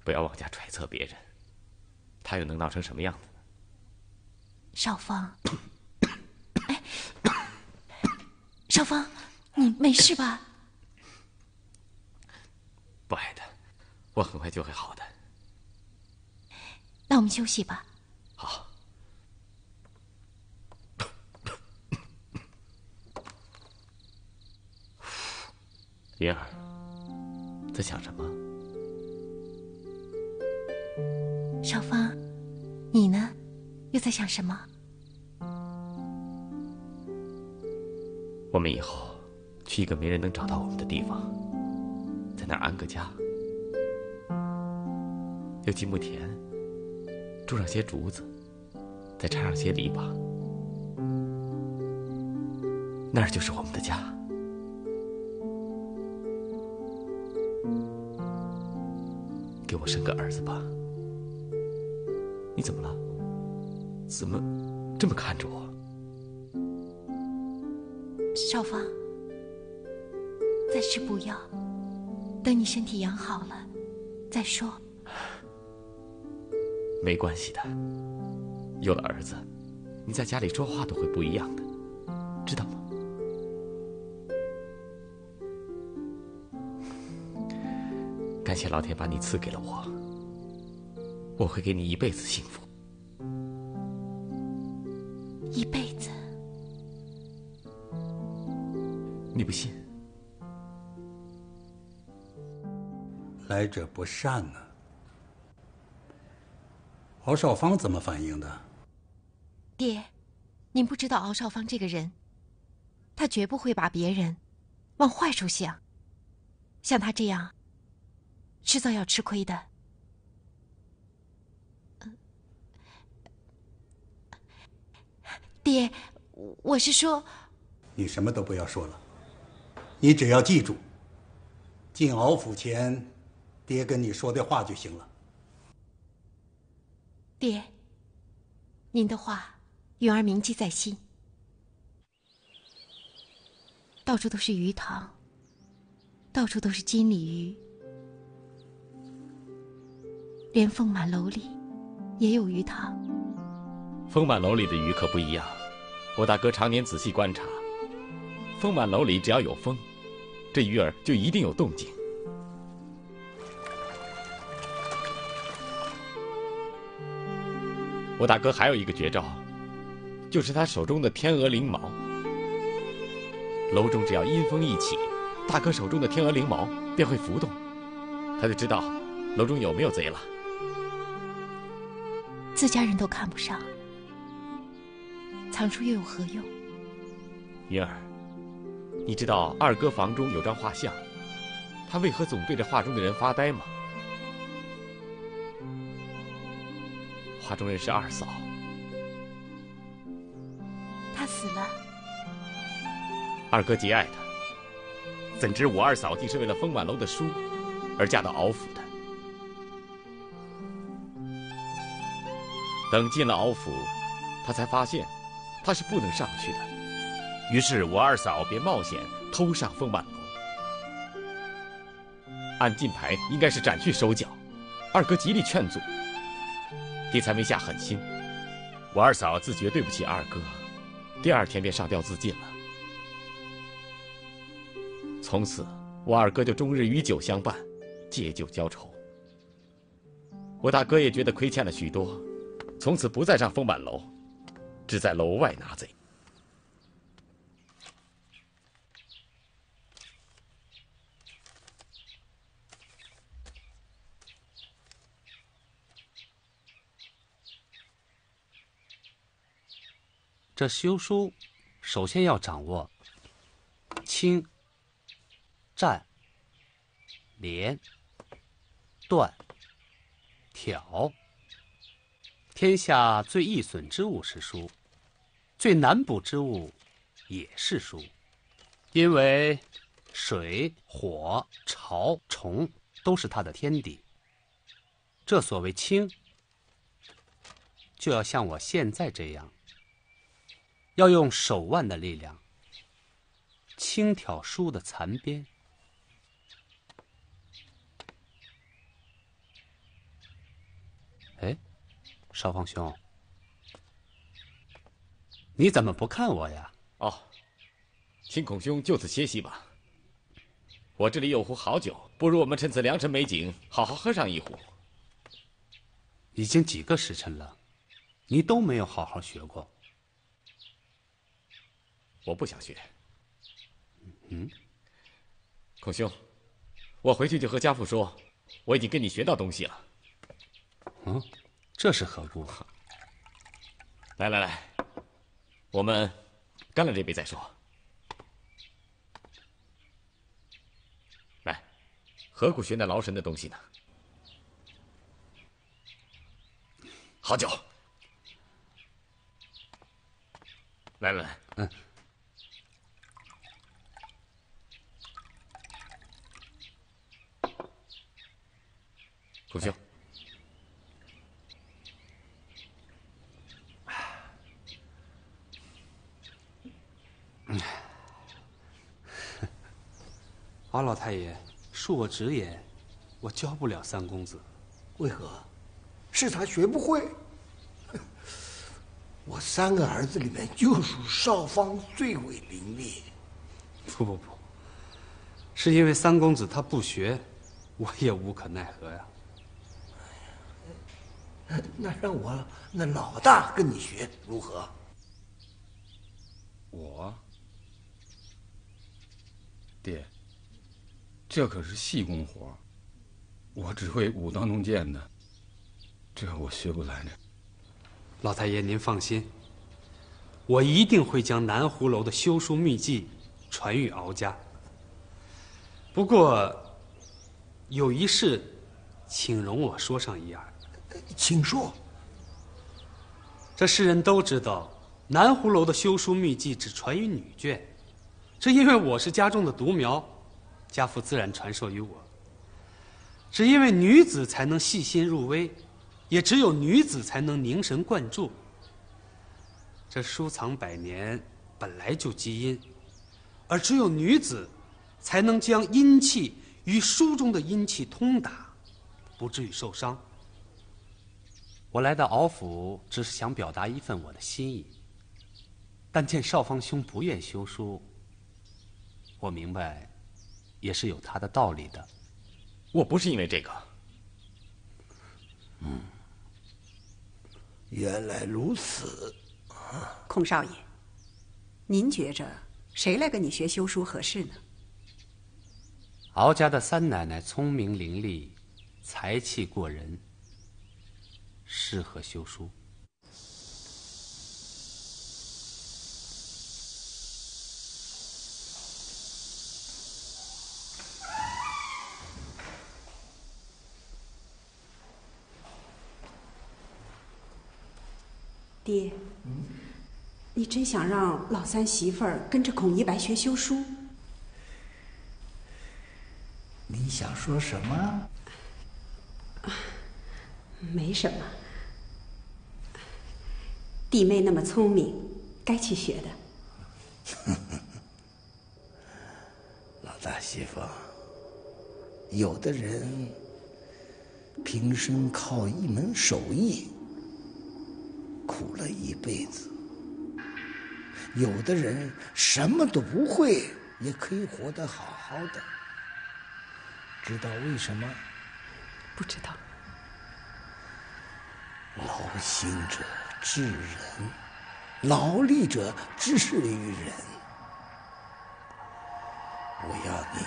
不要妄加揣测别人，他又能闹成什么样子呢？少芳，哎，少芳，你没事吧？不爱的，我很快就会好的。那我们休息吧。好。云儿，在想什么？少芳，你呢？又在想什么？我们以后去一个没人能找到我们的地方，在那儿安个家，有几亩田，种上些竹子，再插上些篱笆，那儿就是我们的家。给我生个儿子吧。你怎么了？怎么这么看着我？少芳，暂时不要，等你身体养好了再说。没关系的，有了儿子，你在家里说话都会不一样的，知道吗？感谢老天把你赐给了我，我会给你一辈子幸福。一辈子？你不信？来者不善呢。敖少芳怎么反应的？爹，您不知道敖少芳这个人，他绝不会把别人往坏处想，像他这样，迟早要吃亏的。爹，我是说，你什么都不要说了，你只要记住，进敖府前，爹跟你说的话就行了。爹，您的话，允儿铭记在心。到处都是鱼塘，到处都是金鲤鱼，连丰满楼里也有鱼塘。丰满楼里的鱼可不一样，我大哥常年仔细观察，丰满楼里只要有风，这鱼儿就一定有动静。我大哥还有一个绝招，就是他手中的天鹅翎毛。楼中只要阴风一起，大哥手中的天鹅翎毛便会浮动，他就知道楼中有没有贼了。自家人都看不上，藏书又有何用？云儿，你知道二哥房中有张画像，他为何总对着画中的人发呆吗？画中人是二嫂，她死了。二哥极爱她，怎知我二嫂竟是为了风满楼的书而嫁到敖府的。等进了敖府，他才发现他是不能上去的，于是我二嫂便冒险偷上风满楼。按禁牌应该是斩去手脚，二哥极力劝阻，爹才没下狠心。我二嫂自觉对不起二哥，第二天便上吊自尽了。从此，我二哥就终日与酒相伴，借酒浇愁。我大哥也觉得亏欠了许多，从此不再上风满楼，只在楼外拿贼。这修书，首先要掌握清、占、连、断、挑。天下最易损之物是书，最难补之物也是书，因为水、火、潮、虫都是它的天敌。这所谓清，就要像我现在这样，要用手腕的力量轻挑书的残边。哎，少芳兄，你怎么不看我呀？哦，请孔兄就此歇息吧。我这里有壶好酒，不如我们趁此良辰美景，好好喝上一壶。已经几个时辰了，你都没有好好学过。我不想学。嗯，孔兄，我回去就和家父说，我已经跟你学到东西了。嗯，这是何故？来来来，我们干了这杯再说。来，何故学那劳神的东西呢？好酒。来来来，嗯。孔兄，敖老太爷，恕我直言，我教不了三公子。为何？是他学不会？我三个儿子里面，就属少芳最为伶俐。不，是因为三公子他不学，我也无可奈何呀。那让我那老大跟你学如何？我，爹，这可是细工活，我只会武当弄剑的，这我学不来呢。老太爷您放心，我一定会将南湖楼的修书秘籍传与敖家。不过，有一事，请容我说上一二。请说。这世人都知道，南湖楼的修书秘籍只传于女眷，这因为我是家中的独苗，家父自然传授于我。只因为女子才能细心入微，也只有女子才能凝神贯注。这书藏百年，本来就积阴，而只有女子才能将阴气与书中的阴气通达，不至于受伤。我来到敖府，只是想表达一份我的心意。但见少芳兄不愿修书，我明白，也是有他的道理的。我不是因为这个。原来如此。孔少爷，您觉着谁来跟你学修书合适呢？敖家的三奶奶聪明伶俐，才气过人，适合修书。爹，你真想让老三媳妇儿跟着孔一白学修书？你想说什么？没什么。弟妹那么聪明，该去学的。老大媳妇，有的人平生靠一门手艺苦了一辈子，有的人什么都不会也可以活得好好的。知道为什么？不知道。劳心者治人，劳力者治于人。我要你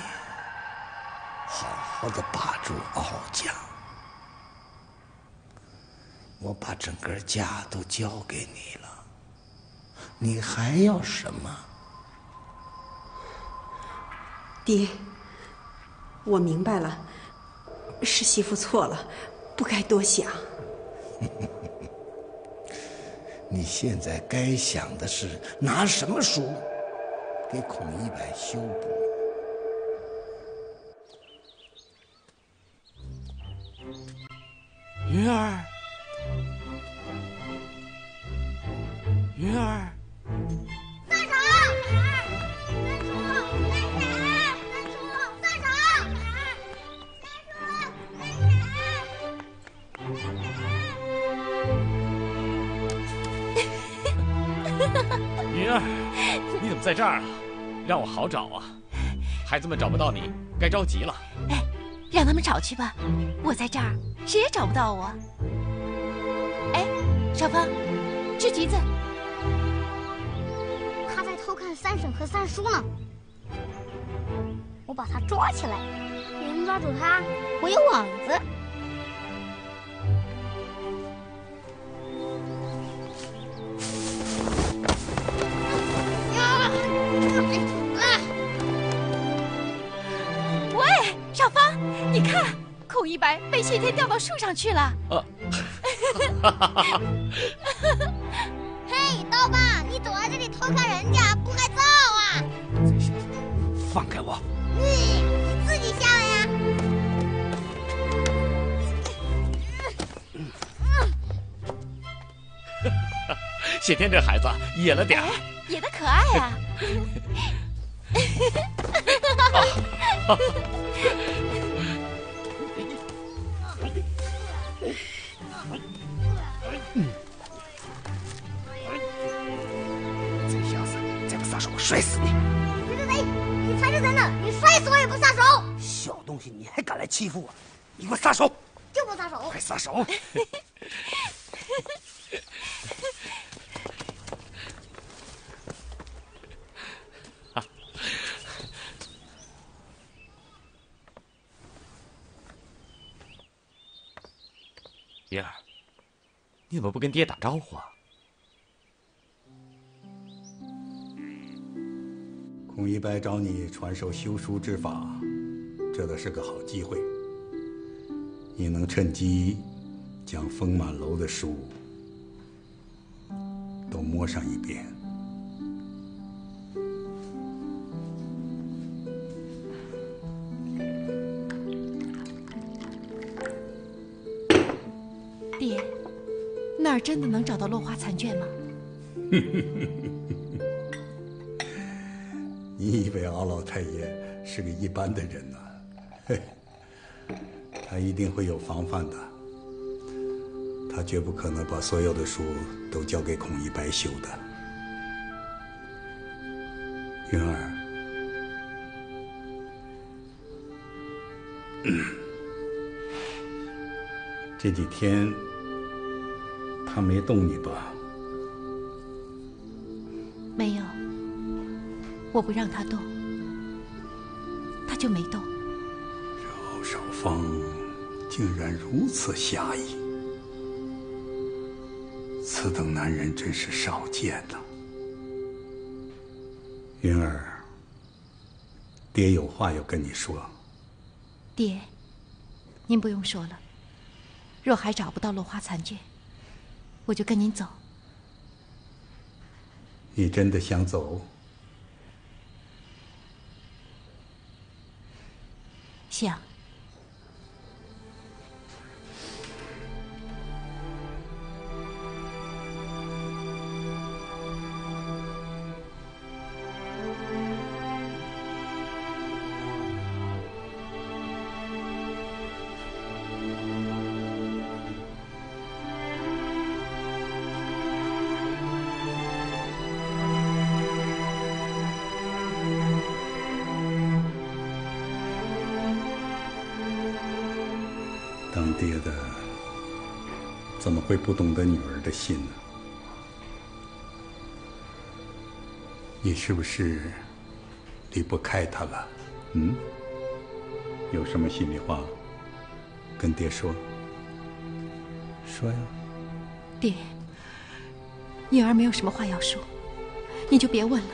好好的把住敖家，我把整个家都交给你了，你还要什么？爹，我明白了，是媳妇错了，不该多想。你现在该想的是拿什么书给孔一白修补。云儿，云儿，散场！散场！云儿，你怎么在这儿啊？让我好找啊！孩子们找不到你，该着急了。哎，让他们找去吧，我在这儿，谁也找不到我。哎，少芳，吃橘子。他在偷看三婶和三叔呢，我把他抓起来。你能抓住他？我有网子。喂，少芳，你看，孔一白被谢天吊到树上去了。嘿，刀疤，你躲在这里偷看人家，不该造啊！放开我！你自己下来呀！谢天这孩子野了点儿，野得可爱呀！贼小子，再不撒手，我摔死你！你是谁？你才是人呢！你摔死我也不撒手！小东西，你还敢来欺负我？你给我撒手！就不撒手！快撒手！云儿，你怎么不跟爹打招呼啊？孔一白找你传授修书之法，这倒是个好机会。你能趁机将风满楼的书都摸上一遍。爹，那儿真的能找到落花残卷吗？你以为敖老太爷是个一般的人呢？嘿，他一定会有防范的。他绝不可能把所有的书都交给孔一白修的。云儿，这几天他没动你吧？没有，我不让他动，他就没动。敖少芳竟然如此侠义，此等男人真是少见呐。云儿，爹有话要跟你说。爹，您不用说了。若还找不到落花残卷，我就跟您走，你真的想走？想。当爹的怎么会不懂得女儿的心呢？你是不是离不开她了？嗯？有什么心里话跟爹说？说呀。爹，女儿没有什么话要说，你就别问了，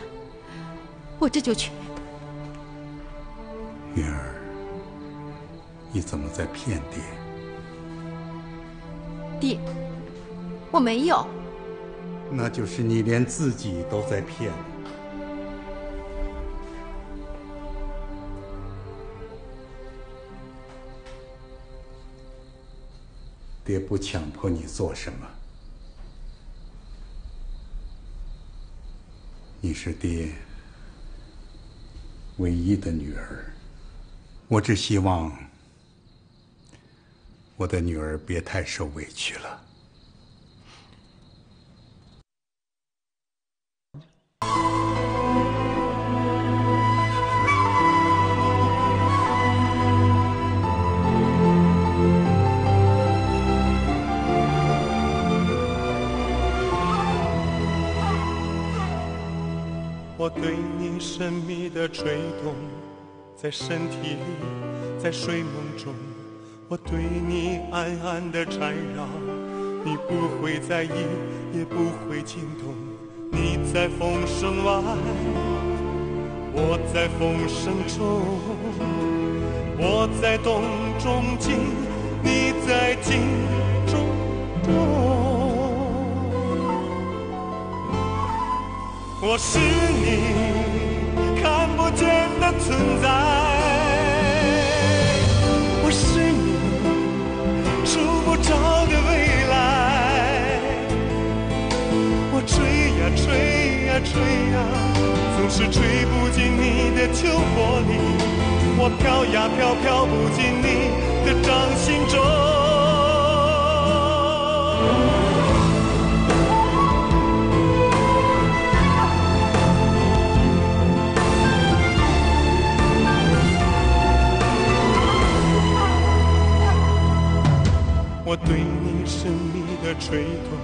我这就去。云儿，你怎么在骗爹？爹，我没有。那就是你连自己都在骗。爹不强迫你做什么，你是爹唯一的女儿，我只希望我的女儿别太受委屈了。我对你神秘的吹动，在身体里，在睡梦中，我对你暗暗的缠绕，你不会在意，也不会惊动。你在风声外，我在风声中，我在动中静，你在静中动。我是你看不见的存在，我是你触不着的未来。我吹呀吹呀吹呀，总是吹不进你的秋波里。我飘呀飘，飘不进你的掌心中。我对你神秘的吹动，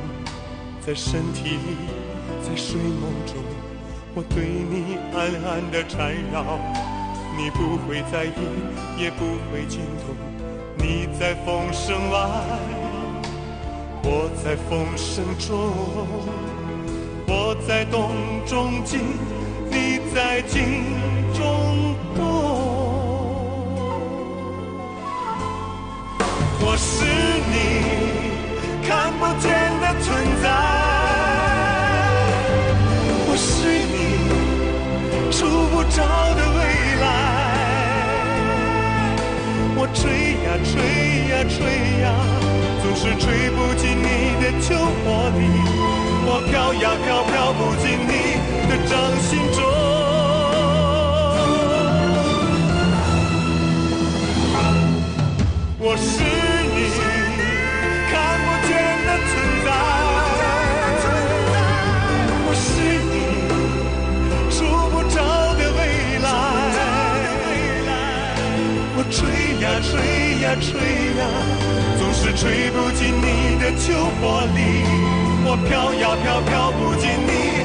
在身体里，在睡梦中，我对你暗暗的缠绕，你不会在意，也不会惊动。你在风声外，我在风声中，我在动中静，你在静中动。我是你看不见的存在，我是你触不着的未来。我吹呀吹呀吹呀，总是吹不进你的秋波里。我飘呀飘，飘不进你的掌心中。我是你看不见的存在，我是你触不着的未来。我吹呀吹呀吹呀，总是吹不进你的秋波里。我飘呀飘，飘不进你